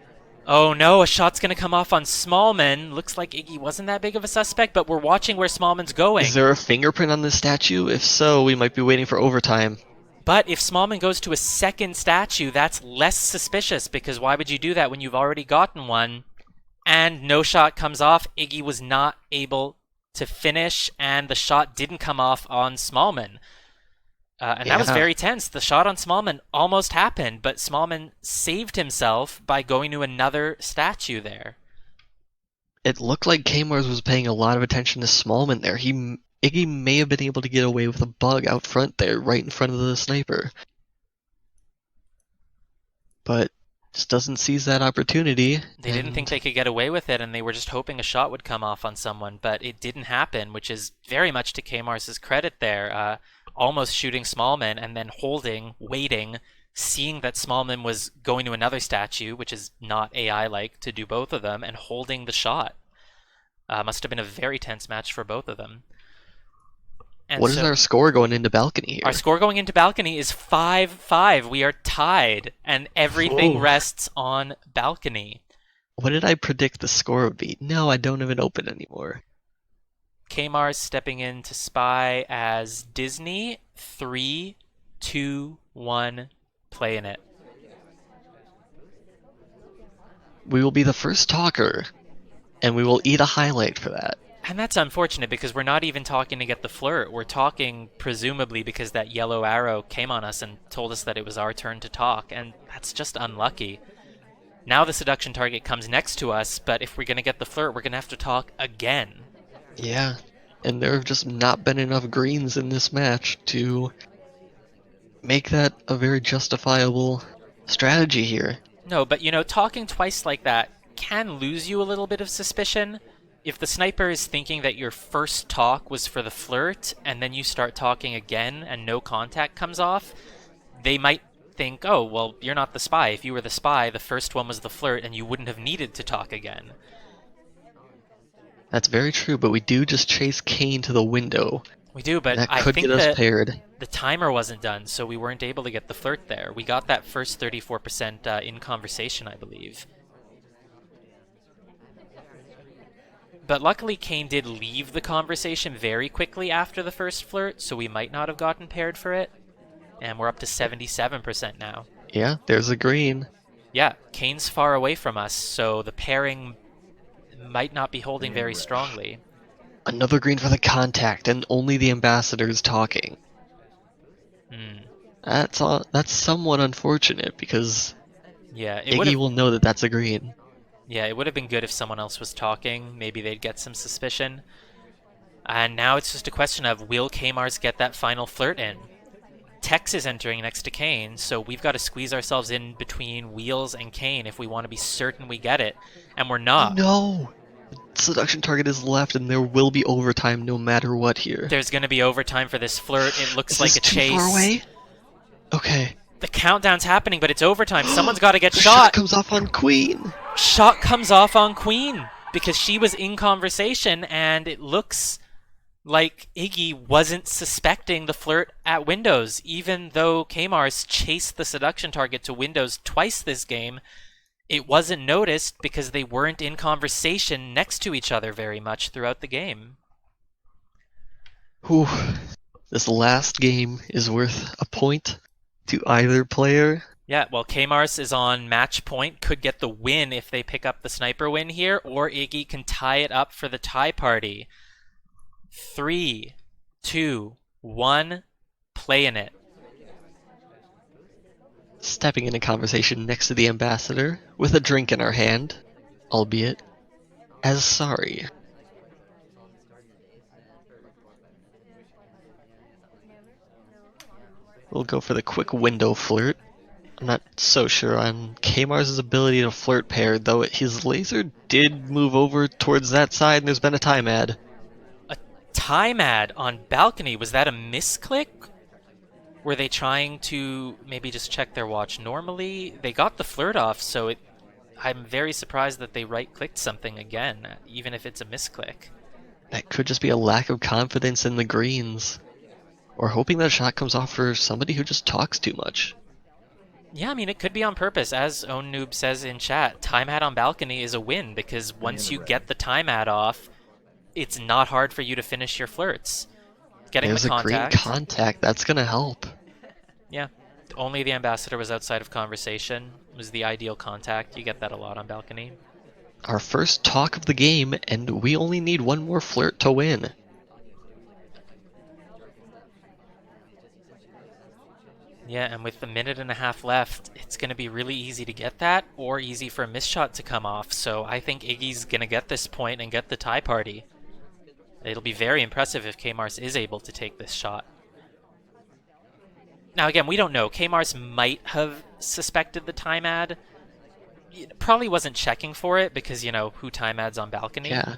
Oh no, a shot's gonna come off on Smallman. Looks like Iggy wasn't that big of a suspect, but we're watching where Smallman's going. Is there a fingerprint on this statue? If so, we might be waiting for overtime. But if Smallman goes to a second statue, that's less suspicious, because why would you do that when you've already gotten one? And no shot comes off. Iggy was not able to finish, and the shot didn't come off on Smallman. That was very tense. The shot on Smallman almost happened, but Smallman saved himself by going to another statue there. It looked like Kmars was paying a lot of attention to Smallman there. Iggy may have been able to get away with a bug out front there, right in front of the sniper. But just doesn't seize that opportunity. They didn't think they could get away with it, and they were just hoping a shot would come off on someone, but it didn't happen, which is very much to Kmars' credit there. Almost shooting Smallman and then holding, waiting, seeing that Smallman was going to another statue, which is not AI-like to do both of them, and holding the shot. Must have been a very tense match for both of them. And what is our score going into balcony here? Our score going into balcony is 5-5. We are tied, and everything rests on balcony. What did I predict the score would be? No, I don't have it open anymore. Kmars stepping in to spy as Disney. 3, 2, 1, playing it. We will be the first talker, and we will eat a highlight for that. And that's unfortunate because we're not even talking to get the flirt. We're talking presumably because that yellow arrow came on us and told us that it was our turn to talk, and that's just unlucky. Now the seduction target comes next to us, but if we're going to get the flirt, we're going to have to talk again. Yeah, and there have just not been enough greens in this match to make that a very justifiable strategy here. No, but talking twice like that can lose you a little bit of suspicion. If the sniper is thinking that your first talk was for the flirt, and then you start talking again and no contact comes off, they might think, oh, well, you're not the spy. If you were the spy, the first one was the flirt, and you wouldn't have needed to talk again. That's very true, but we do just chase Kane to the window. We do, but that I could think get us paired. The timer wasn't done, so we weren't able to get the flirt there. We got that first 34% in conversation, I believe. But luckily, Kane did leave the conversation very quickly after the first flirt, so we might not have gotten paired for it. And we're up to 77% now. Yeah, there's a green. Yeah, Kane's far away from us, so the pairing might not be holding very strongly. Another green for the contact, and only the ambassador's talking. That's somewhat unfortunate, because Iggy will know that that's a green. Yeah, it would have been good if someone else was talking. Maybe they'd get some suspicion. And now it's just a question of, will Kmars get that final flirt in? Tex is entering next to Kane, so we've got to squeeze ourselves in between Wheels and Kane if we want to be certain we get it, and we're not. No! Seduction target is left, and there will be overtime no matter what here. There's going to be overtime for this flirt. It looks Is like this a too chase. far away? Okay. The countdown's happening, but it's overtime. Someone's got to get The shot. comes off on Queen. Shot comes off on Queen because she was in conversation, and it looks like Iggy wasn't suspecting the flirt at Windows, even though Kmars chased the seduction target to Windows twice this game. It wasn't noticed because they weren't in conversation next to each other very much throughout the game. Whew. This last game is worth a point to either player. Yeah, well, Kmars is on match point, could get the win if they pick up the sniper win here, or Iggy can tie it up for the tie party. 3, 2, 1, playing it. Stepping in a conversation next to the ambassador with a drink in our hand, albeit as sorry. We'll go for the quick window flirt. I'm not so sure on Kmars' ability to flirt paired, though his laser did move over towards that side and there's been a time ad. A time ad on balcony, was that a misclick? Were they trying to maybe just check their watch normally? They got the flirt off, so I'm very surprised that they right-clicked something again, even if it's a misclick. That could just be a lack of confidence in the greens. Or hoping that a shot comes off for somebody who just talks too much. Yeah, I mean, it could be on purpose. As Own Noob says in chat, time ad on balcony is a win, because once you get the time ad off, it's not hard for you to finish your flirts. Getting There's the contact. a green contact, that's gonna help. Yeah, only the ambassador was outside of conversation. It was the ideal contact. You get that a lot on balcony. Our first talk of the game, and we only need one more flirt to win. Yeah, and with a minute and a half left, it's going to be really easy to get that, or easy for a missed shot to come off. So I think Iggy's going to get this point and get the tie party. It'll be very impressive if Kmars is able to take this shot. Now again, we don't know. Kmars might have suspected the time ad. Probably wasn't checking for it because, you know, who time ads on balcony? Yeah.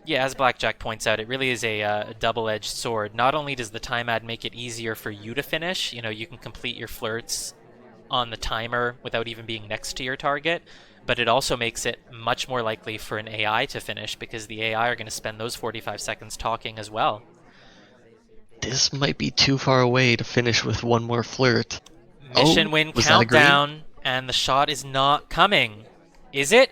Yeah, as Blackjack points out, it really is a double-edged sword. Not only does the time ad make it easier for you to finish, you know, you can complete your flirts on the timer without even being next to your target, but it also makes it much more likely for an AI to finish because the AI are going to spend those 45 seconds talking as well. This might be too far away to finish with one more flirt. Mission win countdown, and the shot is not coming. Is it?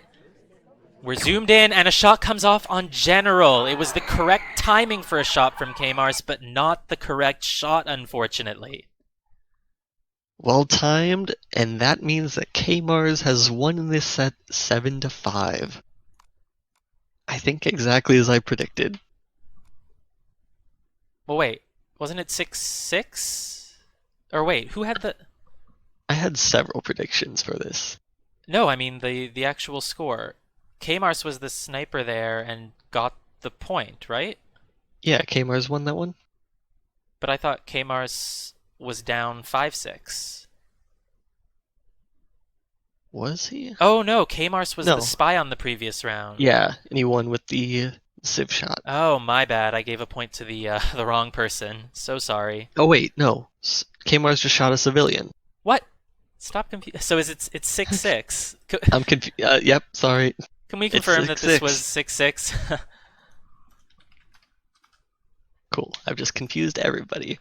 We're zoomed in, and a shot comes off on General. It was the correct timing for a shot from Kmars, but not the correct shot, unfortunately. Well timed, and that means that Kmars has won in this set 7-5. I think exactly as I predicted. Well, wait. Wasn't it 6-6? Or wait, who had the... I had several predictions for this. No, I mean the actual score. Kmars was the sniper there and got the point, right? Yeah, Kmars won that one. But I thought Kmars was down 5-6. Was he? Oh no, Kmars was No. the spy on the previous round. Yeah, and he won with the Civ shot. Oh, my bad. I gave a point to the wrong person. So sorry. Oh wait, no. Kmars just shot a civilian. What? Stop confusing. So it's 6-6. I'm confused. Yep, sorry. Can we confirm that this was 6-6? Cool. I've just confused everybody.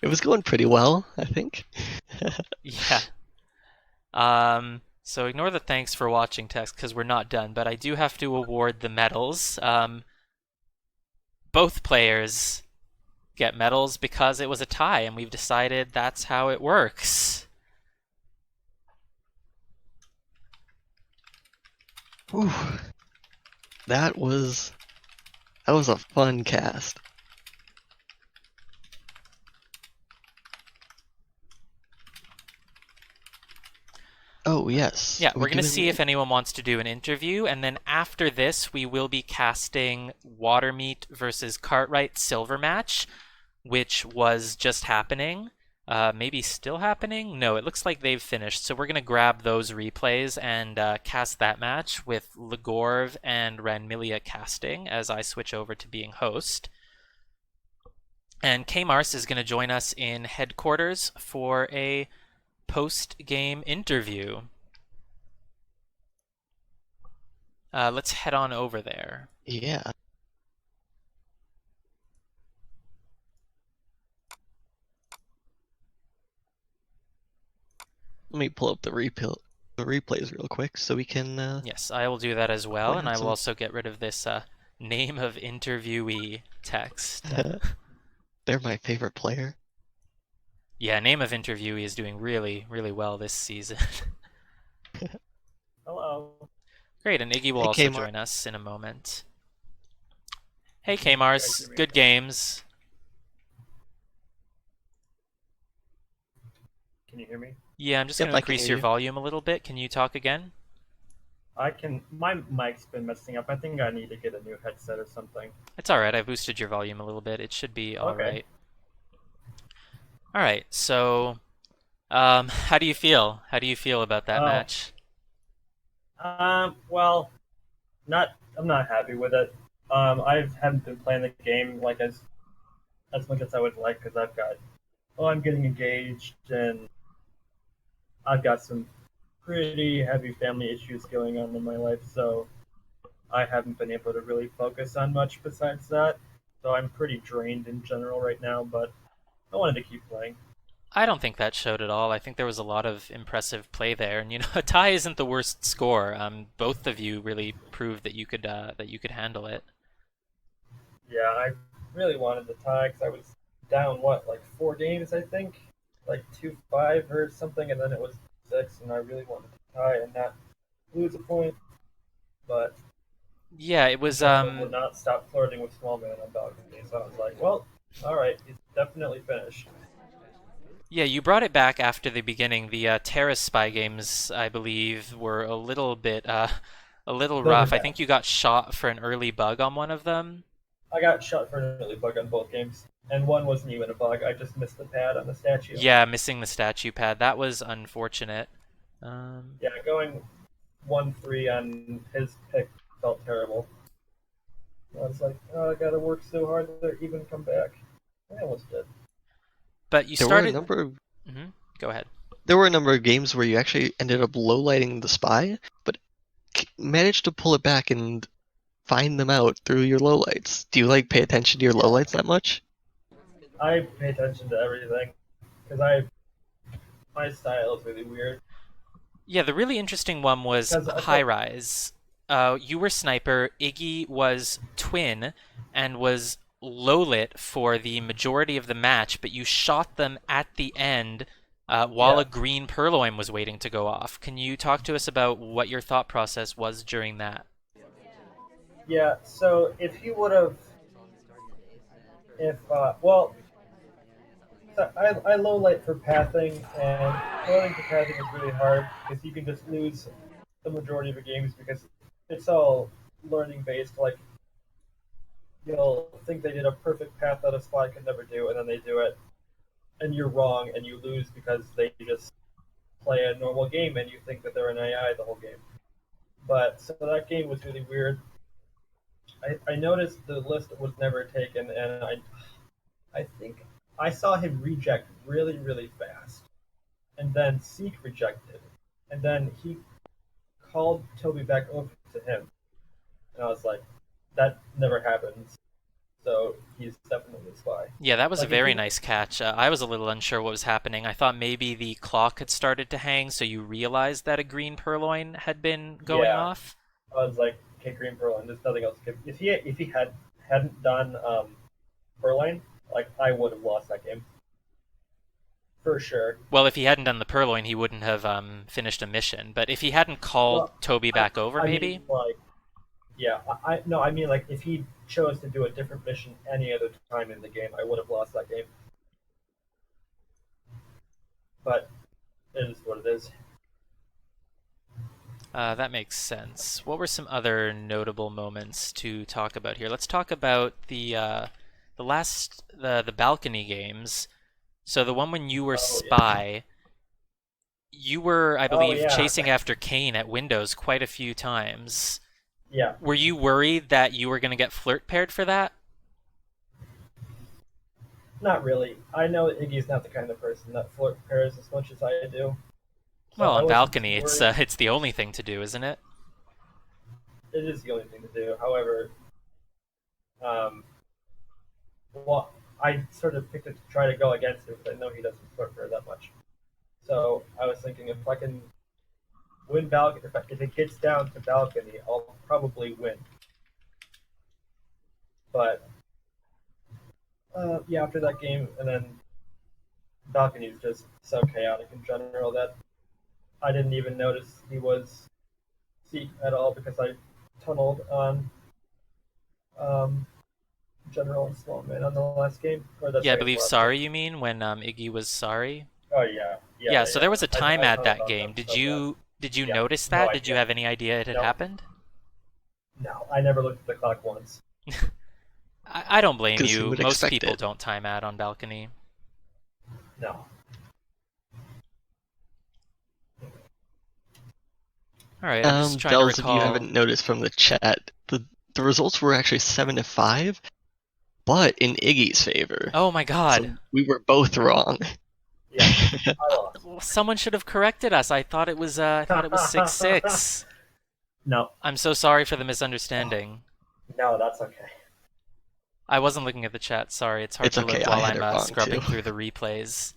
It was going pretty well, I think. Yeah. So ignore the thanks for watching text because we're not done, but I do have to award the medals. Both players get medals because it was a tie, and we've decided that's how it works. Whew. That was a fun cast. Oh, Oh, yes. Yeah, Are we we're going to doing see if one? anyone wants to do an interview, and then after this, we will be casting Watermeat versus Cartwright Silver match, which was just happening. Maybe still happening? No, it looks like they've finished. So we're going to grab those replays and cast that match with Legorv and Ranmilia casting as I switch over to being host. And Kmars is going to join us in headquarters for a post-game interview. Let's head on over there. Yeah. Let me pull up the replays real quick so we can Yes, I will do that as well, point and out I will some. also get rid of this name of interviewee text. They're my favorite player. Yeah, name of interviewee is doing really, really well this season. Hello. Great, and Iggy will Hey, also Kmart. join us in a moment. Hey, Can you guys Kmars, hear me good okay? games. Can you hear me? Yeah, I'm just Yep, going to I can increase hear your you. volume a little bit. Can you talk again? I can. My mic's been messing up. I think I need to get a new headset or something. It's alright, I boosted your volume a little bit. It should be Okay. alright. Alright, so how do you feel? How do you feel about that Oh. match? Well, not. I'm not happy with it. I haven't been playing the game like as much as I would like because I've got. Well, I'm getting engaged and I've got some pretty heavy family issues going on in my life, so I haven't been able to really focus on much besides that. So I'm pretty drained in general right now, but I wanted to keep playing. I don't think that showed at all. I think there was a lot of impressive play there, and a tie isn't the worst score. Both of you really proved that you could handle it. Yeah, I really wanted the tie because I was down what, like 4 games, I think, like 2-5 or something, and then it was six, and I really wanted to tie and not lose a point. But Yeah, it was Joker would not stop flirting with small man on balcony, so I was like, well, all right, he's definitely finished. Yeah, you brought it back after the beginning. The Terrace Spy games, I believe, were a little Those are rough. I bad. think you got shot for an early bug on one of them. I got shot for an early bug on both games, and one wasn't even a bug. I just missed the pad on the statue. Yeah, missing the statue pad. That was unfortunate. Yeah, going 1-3 on his pick felt terrible. I was like, oh, I gotta work so hard to even come back. I almost did. But you There were a started. number of Go ahead. there were a number of games where you actually ended up low lighting the spy, but managed to pull it back and find them out through your lowlights. Do you like pay attention to your Yeah, lowlights that much? I pay attention to everything because my style is really weird. Yeah, the really interesting one was Because I High felt Rise. You were Sniper, Iggy was Twin, and was low lit for the majority of the match, but you shot them at the end while yeah, a green purloin was waiting to go off. Can you talk to us about what your thought process was during that? yeah. So if he would have, if well, so I low light for pathing, and loading for pathing is really hard because you can just lose the majority of the games because it's all learning based. Like you'll think they did a perfect path that a spy could never do, and then they do it, and you're wrong, and you lose because they just play a normal game and you think that they're an AI the whole game. But so that game was really weird. I noticed the list was never taken, and I think I saw him reject really really fast, and then Seek rejected, and then he called Toby back over to him, and I was like, that never happens. So he's definitely a spy. Yeah, that was a Like if very he, nice catch. I was a little unsure what was happening. I thought maybe the clock had started to hang, so you realized that a green purloin had been going yeah, off. I was like, okay, Green Pearl, and there's nothing else. If he hadn't done Perline, like I would have lost that game for sure. Well, if he hadn't done the purloin, he wouldn't have finished a mission. But if he hadn't called Well, Toby I back over, I mean maybe. like yeah, I no, I mean like if he chose to do a different mission any other time in the game, I would have lost that game. But it is what it is. That makes sense. What were some other notable moments to talk about here? Let's talk about the balcony games. So the one when you were Oh yeah. spy, you were, I Oh believe, yeah. chasing after Kane at windows quite a few times. Yeah. Were you worried that you were going to get flirt paired for that? Not really. I know that Iggy's not the kind of person that flirt pairs as much as I do, so Well, I on wasn't too balcony, it's worried. it's the only thing to do, isn't it? It is the only thing to do. However, um, well, I sort of picked it to try to go against him because I know he doesn't flirt pair that much. So I was thinking if I can win balcony, if it gets down to balcony, I'll probably win. But yeah, after that game, and then balcony is just so chaotic in general that I didn't even notice he was seat at all because I tunneled on um, general and small man on the last game or the Yeah, I second to believe last game. sorry you mean when Iggy was sorry. Oh yeah, yeah, Yeah, yeah, so yeah. there was a time I ad tunneled that on game. them so bad. Did you Yeah, notice no that? Did you idea. have any idea it had No, happened? no, I never looked at the clock once. I don't blame Because who you. would Most expect people it? don't time ad on balcony. No. All right, I'm just trying to Bells, if you recall. haven't noticed from the chat, the results were actually 7-5, but in Iggy's favor. Oh my God. So we were both wrong. Yeah, I lost. Well, someone should have corrected us. I thought it was 6-6. No, I'm so sorry for the misunderstanding. no, that's okay. I wasn't looking at the chat. Sorry, it's hard It's to okay, look I while had I'm it wrong too. scrubbing through the replays.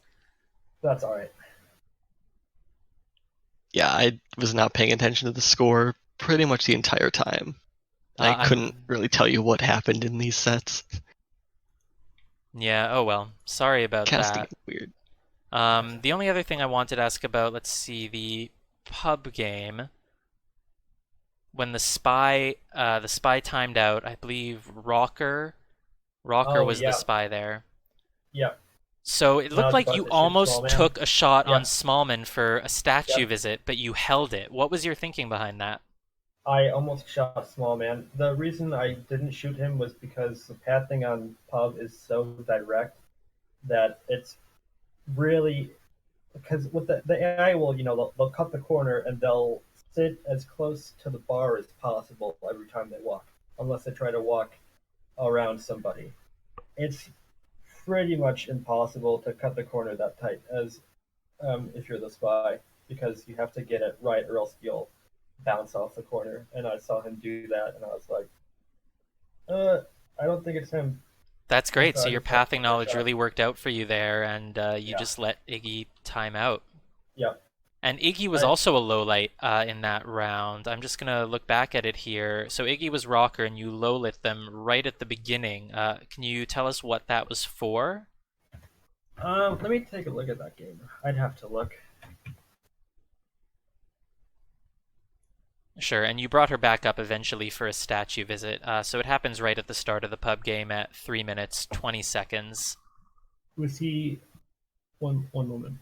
That's all right. Yeah, I was not paying attention to the score pretty much the entire time. I couldn't I'm really tell you what happened in these sets. Yeah, oh well. Sorry about Casting that. is weird. The only other thing I wanted to ask about, let's see, the pub game. When the spy timed out, I believe Rocker Oh was the yeah, spy there. yeah. So it And I looked was like about you to shoot small almost man. took a shot on Yeah, Smallman for a statue yep. visit, but you held it. What was your thinking behind that? I almost shot small man. The reason I didn't shoot him was because the pathing on pub is so direct that it's really because with the AI will they'll cut the corner and they'll sit as close to the bar as possible every time they walk, unless they try to walk around somebody. It's pretty much impossible to cut the corner that tight as if you're the spy because you have to get it right or else you'll bounce off the corner. And I saw him do that, and I was like, I don't think it's him. That's And great. so So I your just had pathing one more knowledge shot. really worked out for you there, and you Yeah, just let Iggy time out. yeah. And Iggy was I also a low light in that round. I'm just gonna look back at it here. So Iggy was Rocker, and you low lit them right at the beginning. Can you tell us what that was for? let me take a look at that game. I'd have to look. Sure, and you brought her back up eventually for a statue visit. So it happens right at the start of the pub game at 3 minutes 20 seconds. Was he one moment?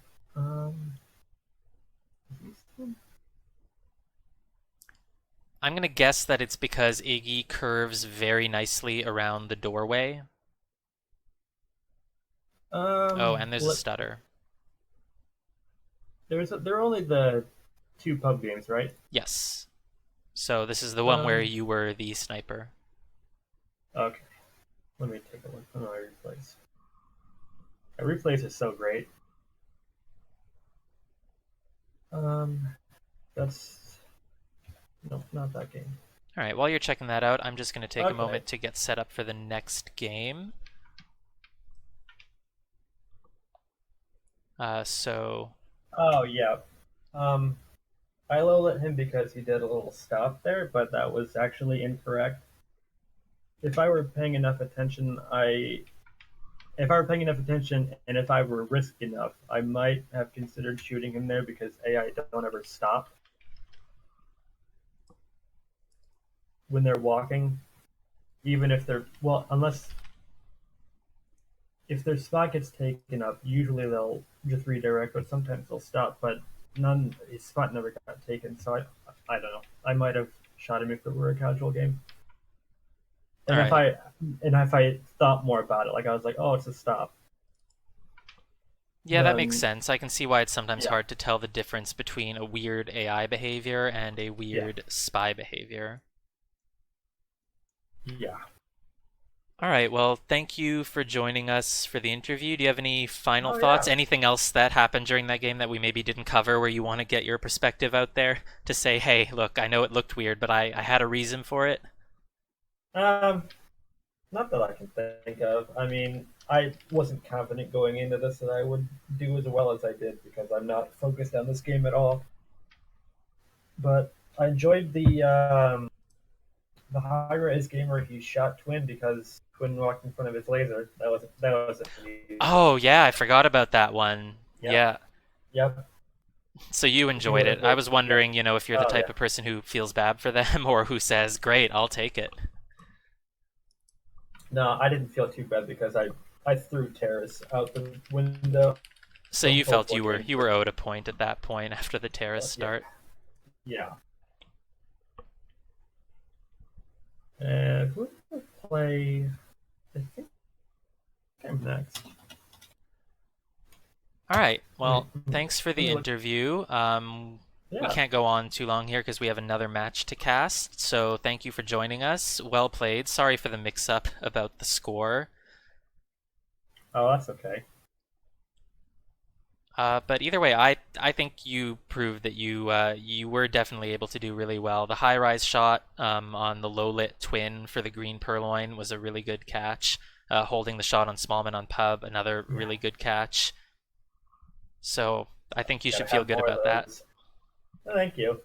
I'm gonna guess that it's because Iggy curves very nicely around the doorway. Oh, and there's a Let, stutter. there are only the two pub games, right? Yes. So this is the one where Um, you were the sniper. okay. Let me take a look at my replays. My replays is so great. Um, that's no, not that game. All right, while you're checking that out, I'm just going to take a Okay. moment to get set up for the next game. So, Oh yeah. Um, I low lit him because he did a little stop there, but that was actually incorrect. If I were paying enough attention, if I were paying enough attention and if I were risky enough, I might have considered shooting him there because AI don't ever stop when they're walking, even if they're unless if their spot gets taken up, usually they'll just redirect, but sometimes they'll stop. But his spot never got taken, so I don't know. I might have shot him if it were a casual game. And All if I thought more about it, like I was like, oh, it's a stop. Yeah, that makes sense. I can see why it's sometimes Yeah. hard to tell the difference between a weird AI behavior and a weird spy behavior. Yeah. All right, well, thank you for joining us for the interview. Do you have any final Oh, thoughts? yeah. Anything else that happened during that game that we maybe didn't cover where you want to get your perspective out there to say, hey, look, I know it looked weird, but I had a reason for it? Not that I can think of. I mean, I wasn't confident going into this that I would do as well as I did because I'm not focused on this game at all. But I enjoyed the high-res game where he shot Twin because Twin walked in front of his laser. That was a Oh, yeah, I forgot about that one. Yep. Yeah. Yep. So you enjoyed it. I was wondering, if you're the type yeah. of person who feels bad for them or who says, great, I'll take it. No, I didn't feel too bad because I threw Terrace out the window. So you felt you were owed a point at that point after the terrace start. Yeah. And who did I play? I think I'm next. All right. Well, thanks for the Let me look. interview. We Yeah. can't go on too long here because we have another match to cast. So thank you for joining us. Well played. Sorry for the mix-up about the score. Oh, that's okay. But either way, I think you proved that you were definitely able to do really well. The high-rise shot on the low-lit twin for the green purloin was a really good catch. Holding the shot on Smallman on pub, another really good catch. So I think you should feel good about that. Oh, thank you.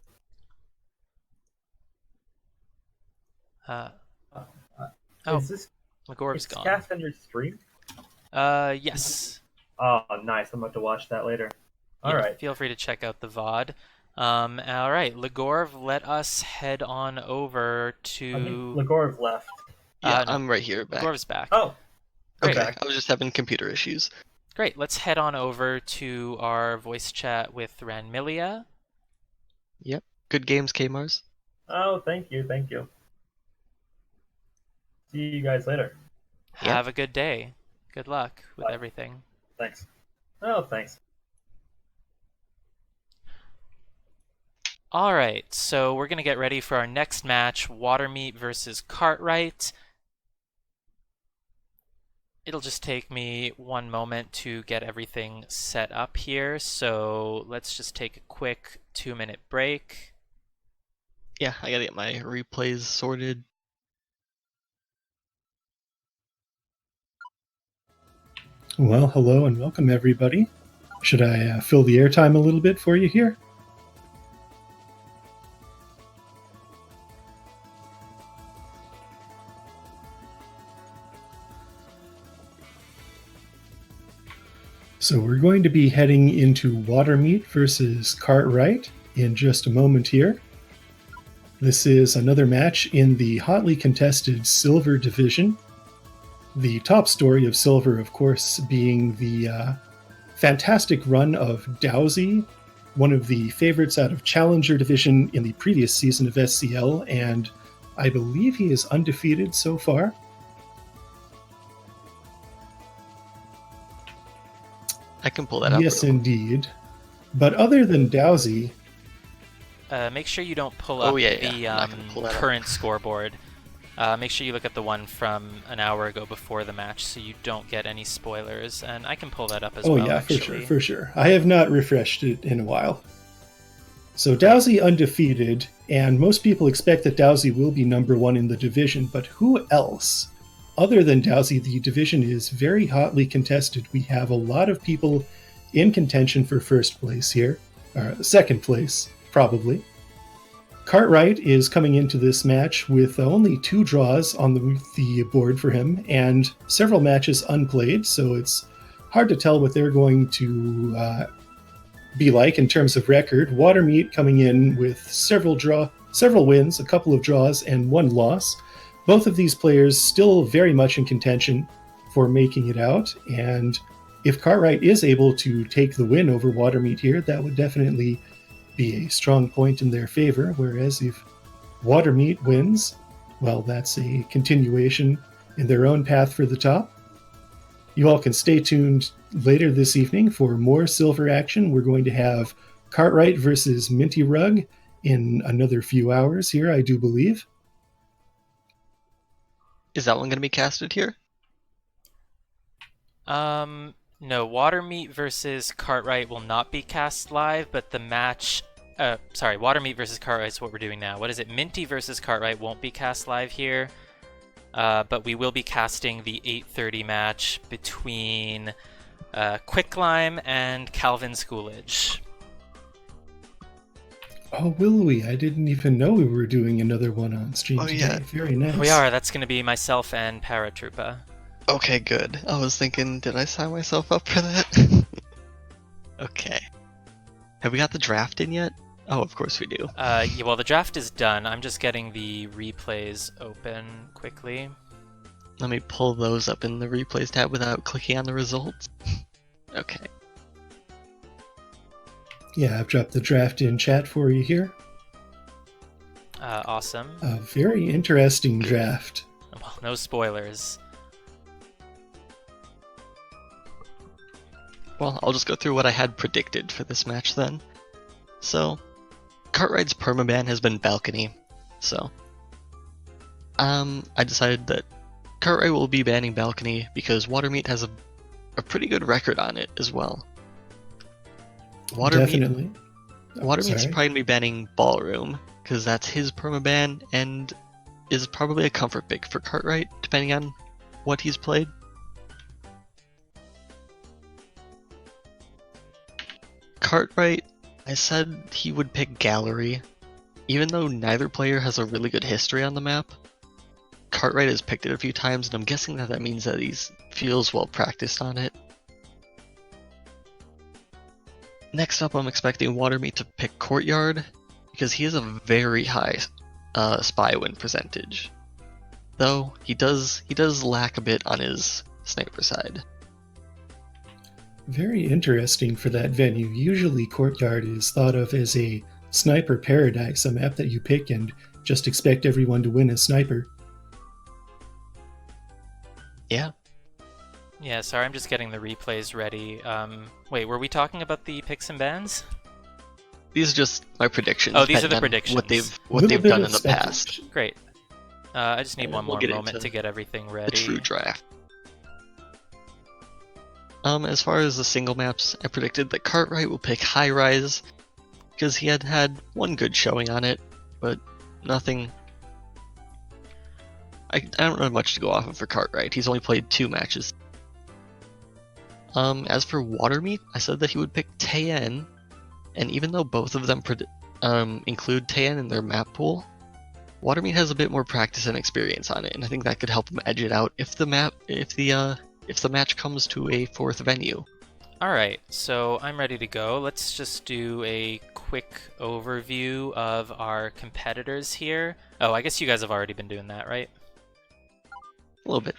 Is this Lagorb's gone. cast on your stream? Yes. Oh, nice. I'm about to watch that later. All right. Feel free to check out the VOD. All right, Legorv, let us head on over to. I think Legorv left. Yeah, no, I'm right here. Back. Legorv's back. Oh, Great. Okay, I was just having computer issues. Great. Let's head on over to our voice chat with Ranmilia. Yep. Good games, Kmars. oh, thank you. Thank you. See you guys later. Have a good day. Good luck with Bye. everything. Thanks. Oh, thanks. All right, so we're going to get ready for our next match, Watermeat versus Cartwright. It'll just take me one moment to get everything set up here, so let's just take a quick 2-minute break. Yeah, I gotta get my replays sorted. Well, hello and welcome everybody. Should I fill the airtime a little bit for you here? So we're going to be heading into Watermeat versus Cartwright in just a moment here. This is another match in the hotly contested Silver Division. The top story of Silver, of course, being the fantastic run of Dowsy, one of the favorites out of Challenger Division in the previous season of SCL, and I believe he is undefeated so far. I can pull that up. Yes, indeed. But other than Dowsy, Make sure you don't pull up the current scoreboard. Make sure you look at the one from an hour ago before the match so you don't get any spoilers, and I can pull that up as well. Oh yeah, actually. for sure. I have not refreshed it in a while. So Dowsy undefeated, and most people expect that Dowsy will be number one in the division, but who else? Other than Dowsy, the division is very hotly contested. We have a lot of people in contention for first place here, or second place, probably. Cartwright is coming into this match with only 2 draws on the board for him, and several matches unplayed, so it's hard to tell what they're going to be like in terms of record. Watermeat coming in with several wins, a couple of draws, and 1 loss. Both of these players still very much in contention for making it out, and if Cartwright is able to take the win over Watermeat here, that would definitely be a strong point in their favor, whereas if Watermeat wins, well, that's a continuation in their own path for the top. You all can stay tuned later this evening for more silver action. We're going to have Cartwright versus Minty Rug in another few hours here, I do believe. Is that one going to be casted here? No, Watermeat versus Cartwright will not be cast live, but the match... Watermeat versus Cartwright is what we're doing now. What is it? Minty versus Cartwright won't be cast live here, but we will be casting the 8:30 match between Quicklime and Calvin Schoolage. Oh, will we? I didn't even know we were doing another one on stream today. Yeah. Very nice. We are. That's going to be myself and Paratroopa. Okay, good. I was thinking, did I sign myself up for that? Okay. Have we got the draft in yet? Oh, of course we do. Yeah, well, the draft is done. I'm just getting the replays open quickly. Let me pull those up in the replays tab without clicking on the results. Okay. Yeah, I've dropped the draft in chat for you here. Awesome. A very interesting draft. Well, no spoilers. Well, I'll just go through what I had predicted for this match then. So, Cartwright's permaban has been Balcony, so I decided that Cartwright will be banning Balcony because Watermeat has a pretty good record on it as well. Definitely. Watermeat's probably going to be banning Ballroom because that's his permaban and is probably a comfort pick for Cartwright depending on what he's played. Cartwright, I said he would pick Gallery. Even though neither player has a really good history on the map, Cartwright has picked it a few times, and I'm guessing that means that he feels well practiced on it. Next up, I'm expecting Watermeat to pick Courtyard, because he has a very high spy win percentage. Though, he does lack a bit on his sniper side. Very interesting for that venue. Usually Courtyard is thought of as a sniper paradise, a map that you pick and just expect everyone to win as sniper. Yeah. Yeah, sorry, I'm just getting the replays ready. Wait, were we talking about the picks and bans? These are just my predictions. Oh, these are the predictions. What they've done in the past. Great. I just need one more moment to get everything ready. The true draft. As far as the single maps, I predicted that Cartwright will pick High Rise because he had one good showing on it, but nothing. I don't know much to go off of for Cartwright. He's only played 2 matches. As for Watermeat, I said that he would pick Tayen, and even though both of them include Tayen in their map pool, Watermeat has a bit more practice and experience on it, and I think that could help him edge it out if the match comes to a 4th venue. Alright, so I'm ready to go. Let's just do a quick overview of our competitors here. Oh, I guess you guys have already been doing that, right? A little bit.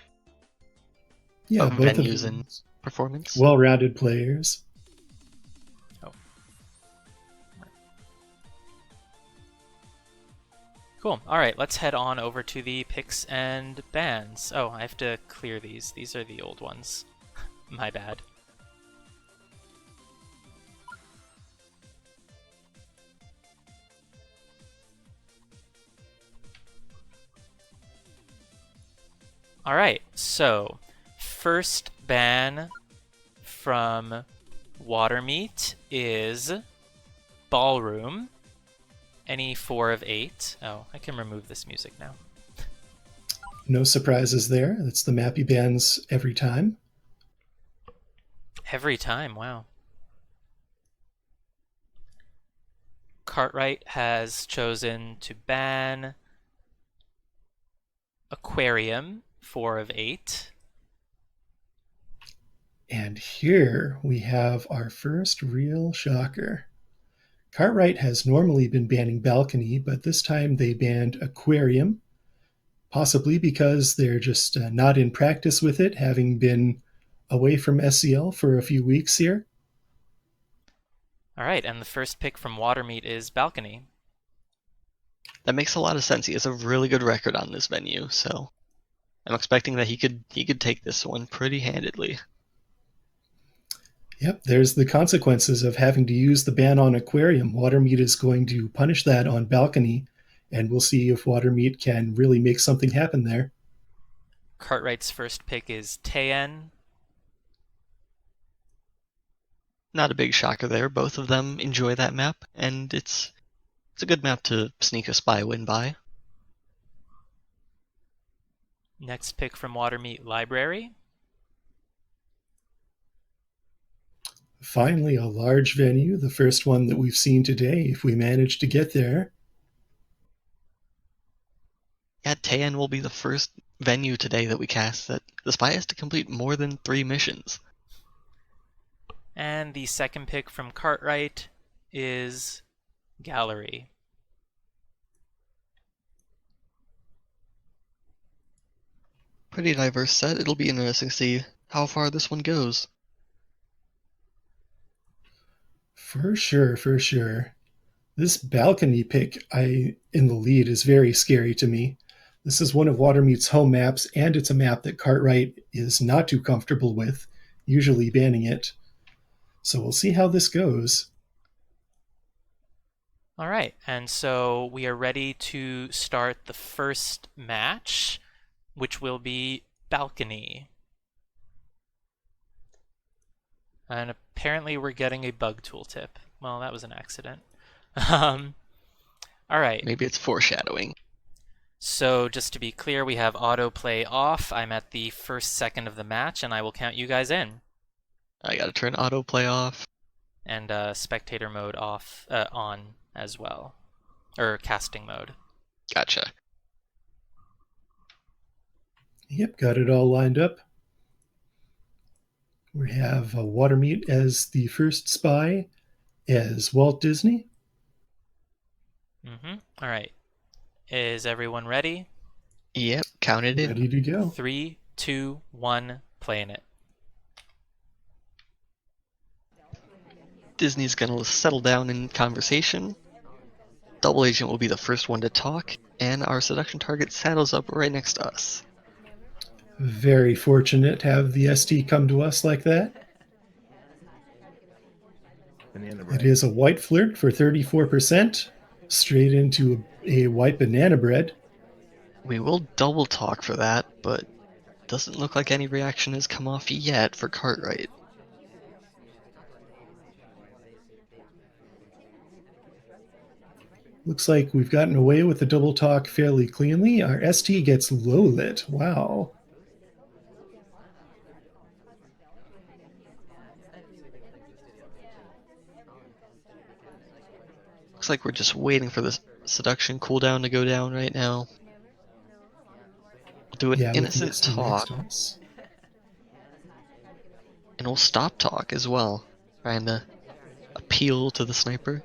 Yeah, both venues of and performance. Well-rounded players. Oh. Cool. Alright, let's head on over to the picks and bans. Oh, I have to clear these. These are the old ones. My bad. Alright, so first ban from Watermeat is Ballroom. Any 4 of 8. Oh, I can remove this music now. No surprises there. That's the map he bans every time. Every time, wow. Cartwright has chosen to ban Aquarium, 4 of 8. And here we have our first real shocker. Cartwright has normally been banning Balcony, but this time they banned Aquarium, possibly because they're just not in practice with it, having been away from SCL for a few weeks here. All right, and the first pick from Watermeat is Balcony. That makes a lot of sense. He has a really good record on this venue, so I'm expecting that he could take this one pretty handedly. Yep, there's the consequences of having to use the ban on Aquarium. Watermeat is going to punish that on Balcony, and we'll see if Watermeat can really make something happen there. Cartwright's first pick is Tayen. Not a big shocker there. Both of them enjoy that map, and it's a good map to sneak a spy win by. Next pick from Watermeat, Library. Finally, a large venue, the first one that we've seen today, if we manage to get there. Yeah, Tayan will be the first venue today that we cast that the spy has to complete more than 3 missions. And the second pick from Cartwright is Gallery. Pretty diverse set. It'll be interesting to see how far this one goes. For sure, for sure. This Balcony pick in the lead is very scary to me. This is one of Watermeat's home maps, and it's a map that Cartwright is not too comfortable with, usually banning it. So we'll see how this goes. All right, and so we are ready to start the first match, which will be Balcony. And apparently we're getting a bug tooltip. Well, that was an accident. All right. Maybe it's foreshadowing. So just to be clear, we have autoplay off. I'm at the first second of the match, and I will count you guys in. I gotta turn autoplay off. And spectator mode off, on as well. Or casting mode. Gotcha. Yep, got it all lined up. We have Watermeat as the first spy, as Walt Disney. All right. Is everyone ready? Yep, counted in. Ready to go. 3, 2, 1, playing it. Disney's gonna settle down in conversation. Double Agent will be the first one to talk, and our seduction target saddles up right next to us. Very fortunate to have the ST come to us like that. It is a white flirt for 34%, straight into a white banana bread. We will double talk for that, but doesn't look like any reaction has come off yet for Cartwright. Looks like we've gotten away with the double talk fairly cleanly. Our ST gets low lit. Wow. Looks like we're just waiting for the seduction cooldown to go down right now. We'll do an innocent talk, and we'll stop talk as well, trying to appeal to the sniper.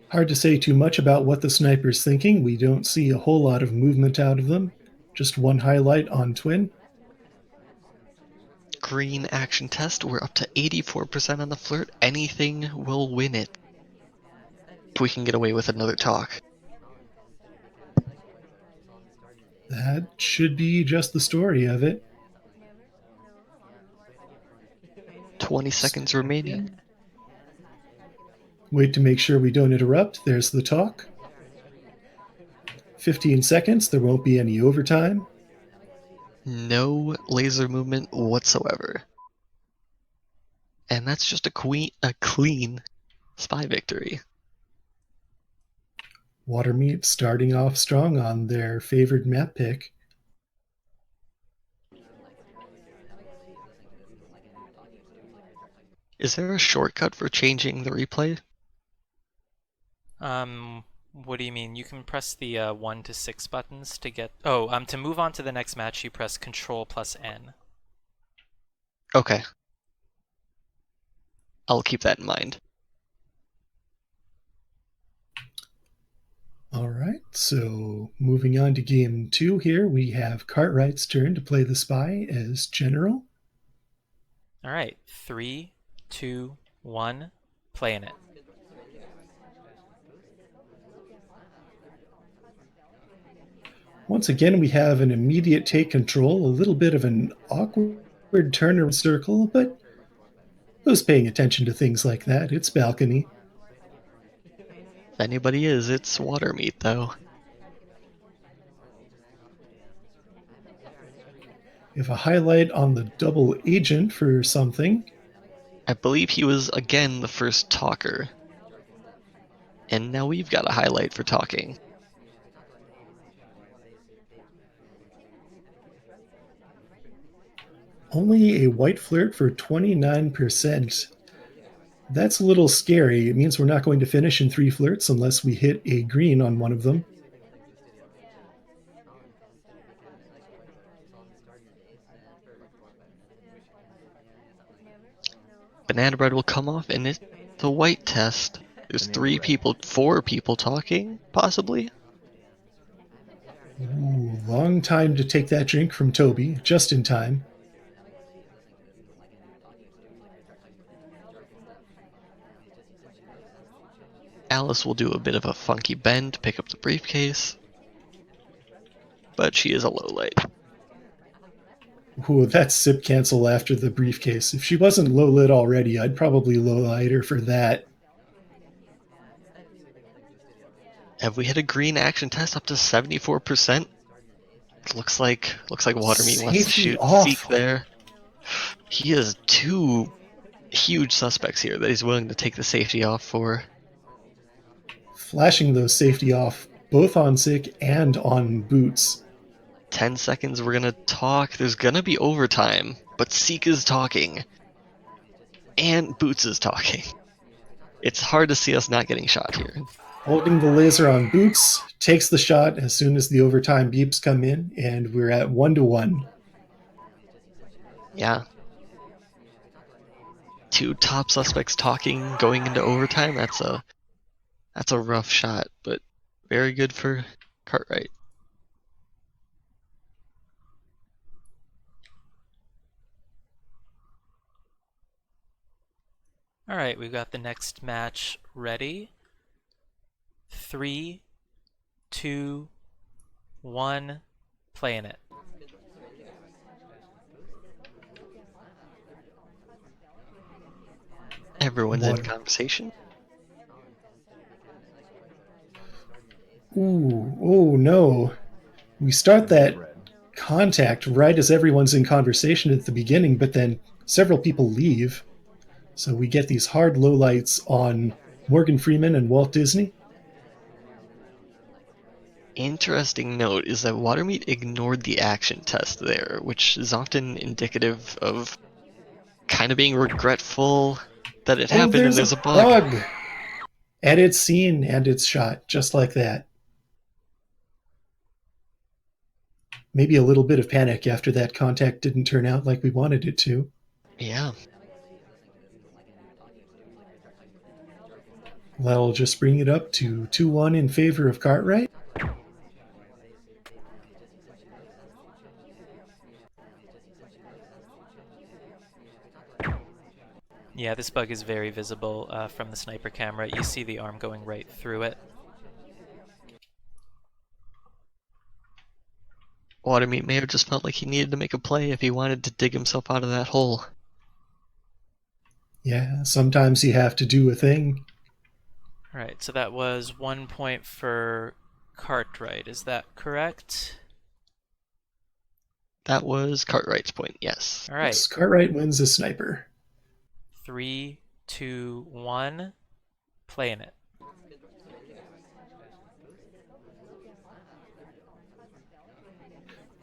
Hard to say too much about what the sniper's thinking. We don't see a whole lot of movement out of them. Just one highlight on Twin. Green action test. We're up to 84% on the flirt. Anything will win it. If we can get away with another talk. That should be just the story of it. 20 seconds remaining. Wait to make sure we don't interrupt. There's the talk. 15 seconds. There won't be any overtime. No laser movement whatsoever. And that's just a clean spy victory. Watermeat starting off strong on their favored map pick. Is there a shortcut for changing the replay? What do you mean? You can press the 1 to 6 buttons to get... Oh, to move on to the next match, you press Control plus N. Okay. I'll keep that in mind. All right, so moving on to game 2 here, we have Cartwright's turn to play the spy as general. All right, 3, 2, 1, playing it. Once again, we have an immediate take control, a little bit of an awkward turn around circle, but who's paying attention to things like that? It's balcony. If anybody is, it's Watermeat, though. We have a highlight on the double agent for something. I believe he was, again, the first talker. And now we've got a highlight for talking. Only a white flirt for 29%. That's a little scary. It means we're not going to finish in 3 flirts unless we hit a green on one of them. Banana bread will come off, and it's a white test. There's 4 people talking, possibly? Ooh, long time to take that drink from Toby, just in time. Alice will do a bit of a funky bend to pick up the briefcase, but she is a low light. Ooh, that's sip cancel after the briefcase. If she wasn't low lit already, I'd probably low light her for that. Have we hit a green action test up to 74%? Looks like Watermeat wants to shoot Zeke there. He has 2 huge suspects here that he's willing to take the safety off for. Flashing those safety off, both on Zeke and on Boots. 10 seconds, we're gonna talk. There's gonna be overtime, but Zeke is talking. And Boots is talking. It's hard to see us not getting shot here. Holding the laser on Boots, takes the shot as soon as the overtime beeps come in, and we're at 1-1. Yeah. 2 top suspects talking going into overtime. That's a rough shot, but very good for Cartwright. All right, we've got the next match ready. 3, 2, 1, playing it. Everyone's in conversation. Ooh, oh no. We start that contact right as everyone's in conversation at the beginning, but then several people leave. So we get these hard lowlights on Morgan Freeman and Walt Disney. Interesting note is that Watermeat ignored the action test there, which is often indicative of kind of being regretful that it happened and there's a bug. And it's seen and it's shot, just like that. Maybe a little bit of panic after that contact didn't turn out like we wanted it to. Yeah. That'll just bring it up to 2-1 in favor of Cartwright. Yeah, this bug is very visible from the sniper camera. You see the arm going right through it. Watermeat may have just felt like he needed to make a play if he wanted to dig himself out of that hole. Yeah, sometimes you have to do a thing. Alright, so that was 1 point for Cartwright, is that correct? That was Cartwright's point, yes. Alright. Yes, Cartwright wins a sniper. 3, 2, 1, playing it.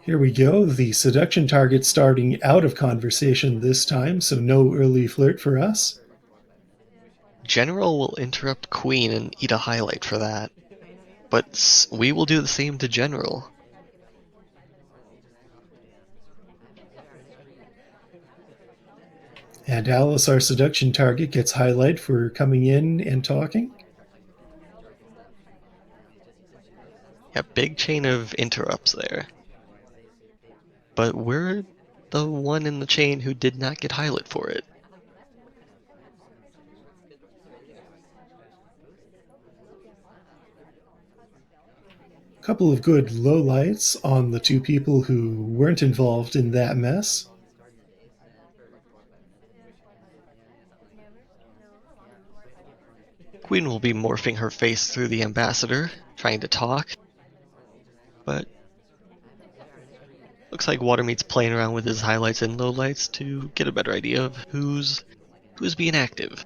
Here we go, the seduction target starting out of conversation this time, so no early flirt for us. General will interrupt Queen and eat a highlight for that, but we will do the same to General. And Alice, our seduction target, gets highlight for coming in and talking. Yeah, big chain of interrupts there. But we're the one in the chain who did not get highlight for it. A couple of good lowlights on the two people who weren't involved in that mess. Queen will be morphing her face through the ambassador, trying to talk. But looks like Watermeat's playing around with his highlights and lowlights to get a better idea of who's being active.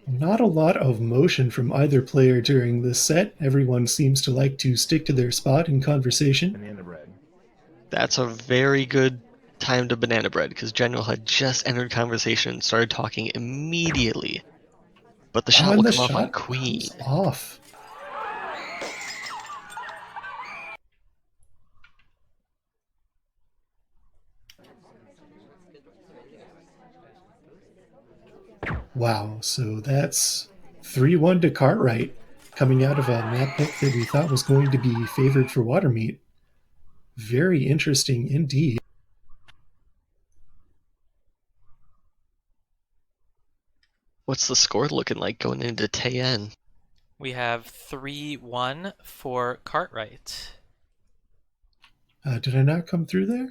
Not a lot of motion from either player during this set. Everyone seems to like to stick to their spot in conversation. Banana bread. That's a very good time to banana bread, because General had just entered conversation and started talking immediately. But the shot And will the come off on shot Queen. comes off. Wow, so that's 3-1 to Cartwright, coming out of a map pick that we thought was going to be favored for Watermeat. Very interesting indeed. What's the score looking like going into Tayen? We have 3-1 for Cartwright. Did I not come through there?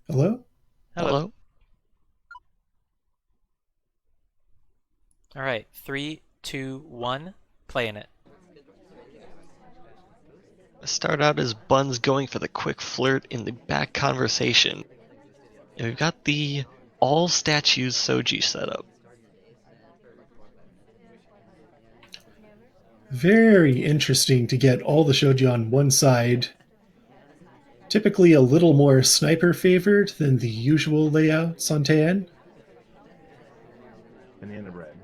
Hello? Hello? All right, 3, 2, 1, playing it. Start out as Buns going for the quick flirt in the back conversation. And we've got the all statues Soji set up. Very interesting to get all the shoji on one side. Typically a little more sniper favored than the usual layouts on Taen. Banana bread.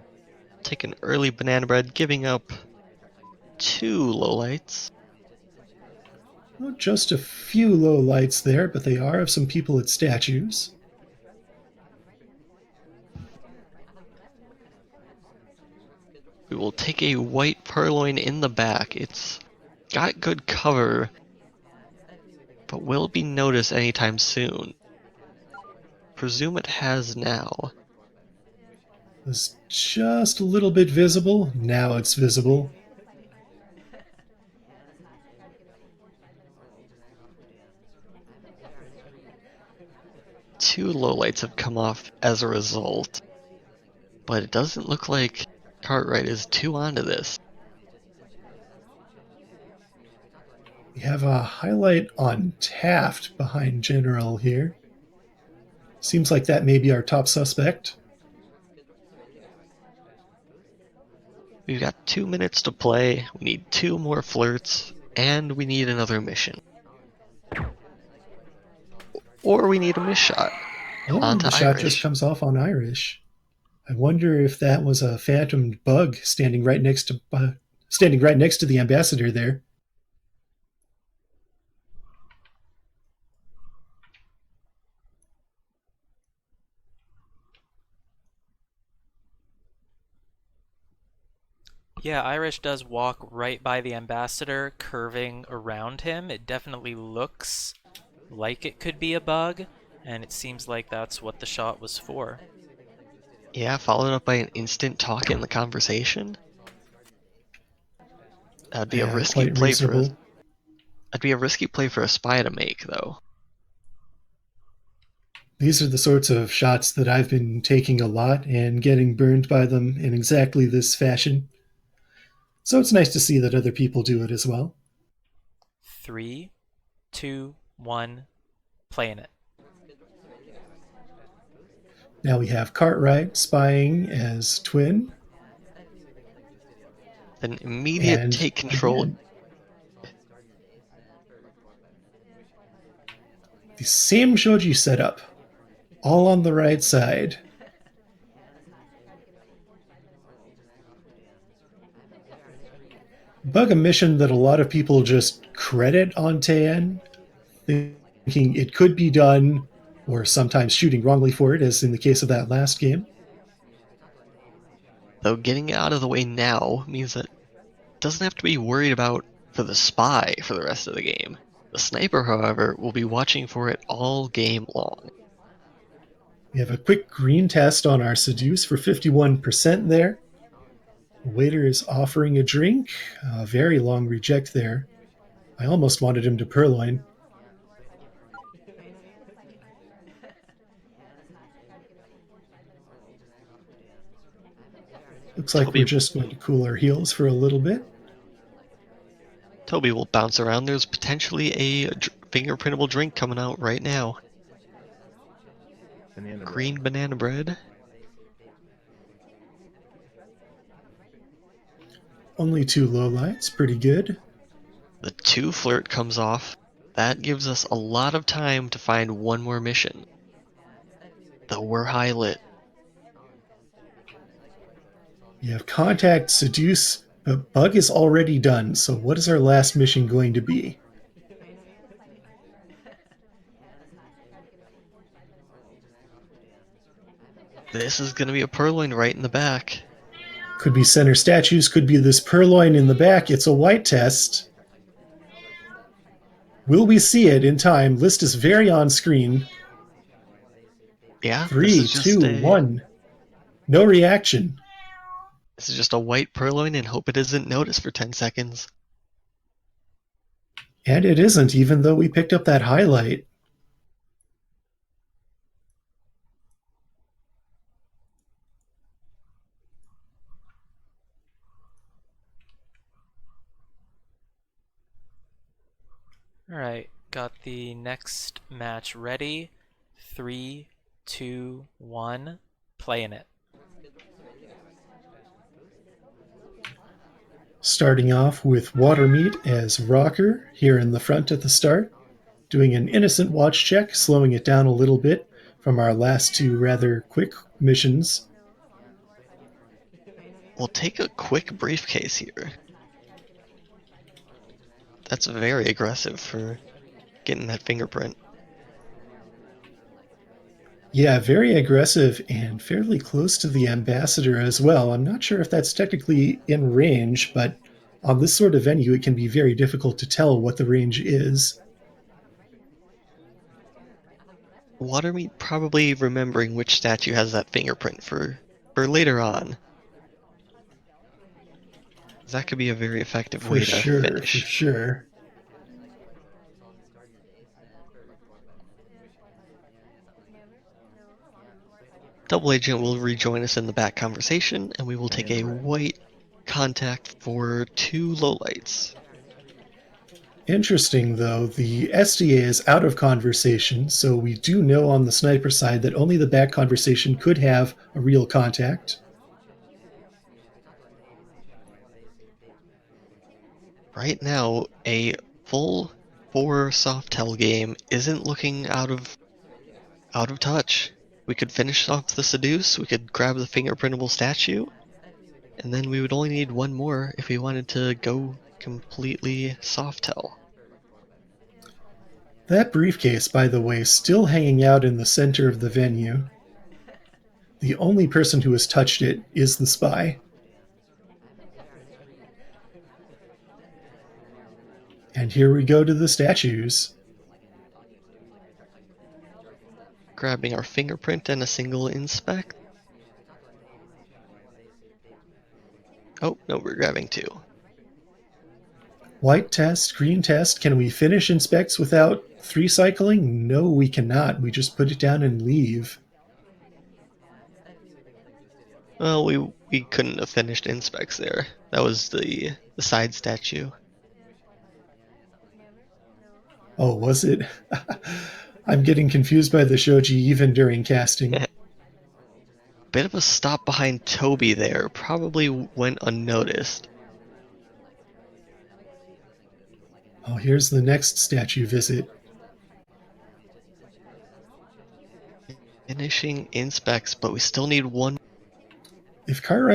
Take an early banana bread, giving up 2 lowlights. Well, just a few low lights there, but they are of some people at statues. We will take a white purloin in the back. It's got good cover, but will be noticed anytime soon. Presume it has now. It was just a little bit visible. Now it's visible. Two lowlights have come off as a result, but it doesn't look like Cartwright is too onto this. We have a highlight on Taft behind General here. Seems like that may be our top suspect. We've got 2 minutes to play, we need 2 more flirts, and we need another mission. Or we need a miss shot. Oh, Onto the shot Irish. just comes off on Irish. I wonder if that was a phantom bug standing right next to the ambassador there. Yeah, Irish does walk right by the ambassador, curving around him. It definitely looks like it could be a bug, and it seems like that's what the shot was for. Yeah, followed up by an instant talk in the conversation. That'd be a risky quite play reasonable. That'd be a risky play for a spy to make, though. These are the sorts of shots that I've been taking a lot and getting burned by them in exactly this fashion. So it's nice to see that other people do it as well. 3, 2, 1, playing it. Now we have Cartwright spying as Twin. Then immediate And take control. again, the same shoji setup, all on the right side. Bug a mission that a lot of people just credit on Taen, thinking it could be done, or sometimes shooting wrongly for it, as in the case of that last game. Though getting out of the way now means that doesn't have to be worried about for the spy for the rest of the game. The sniper, however, will be watching for it all game long. We have a quick green test on our seduce for 51% there. The waiter is offering a drink. A very long reject there. I almost wanted him to purloin. Looks like Toby, we're just going to cool our heels for a little bit. Toby will bounce around. There's potentially a fingerprintable drink coming out right now. Green banana bread. Only 2 lowlights, pretty good. The 2 flirt comes off. That gives us a lot of time to find one more mission. Though we're high lit. You have contact, seduce, but bug is already done, so what is our last mission going to be? This is going to be a purloin right in the back. Could be center statues, could be this purloin in the back. It's a white test. Will we see it in time? List is very on screen. Yeah, 3, 2, 1. No reaction. This is just a white purloin and hope it isn't noticed for 10 seconds. And it isn't, even though we picked up that highlight. Alright, got the next match ready. 3, 2, 1, playing it. Starting off with Watermeat as rocker here in the front at the start, doing an innocent watch check, slowing it down a little bit from our last 2 rather quick missions. We'll take a quick briefcase here. That's very aggressive for getting that fingerprint. Yeah, very aggressive and fairly close to the ambassador as well. I'm not sure if that's technically in range, but on this sort of venue, it can be very difficult to tell what the range is. Watermeat probably remembering which statue has that fingerprint for later on. That could be a very effective way to finish. For sure. Double Agent will rejoin us in the back conversation, and we will take a white contact for 2 lowlights. Interesting, though, the SDA is out of conversation, so we do know on the sniper side that only the back conversation could have a real contact. Right now, a full 4 Softel game isn't looking out of touch. We could finish off the seduce, we could grab the fingerprintable statue, and then we would only need 1 more if we wanted to go completely Softel. That briefcase, by the way, still hanging out in the center of the venue. The only person who has touched it is the spy. And here we go to the statues. Grabbing our fingerprint and a single inspect. Oh, no, we're grabbing 2. White test, green test. Can we finish inspects without 3 cycling? No, we cannot. We just put it down and leave. Well, we couldn't have finished inspects there. That was the side statue. Oh, was it? I'm getting confused by the shoji even during casting. Bit of a stop behind Toby there. Probably went unnoticed. Oh, here's the next statue visit. Finishing inspects, but we still need 1. If Cartwright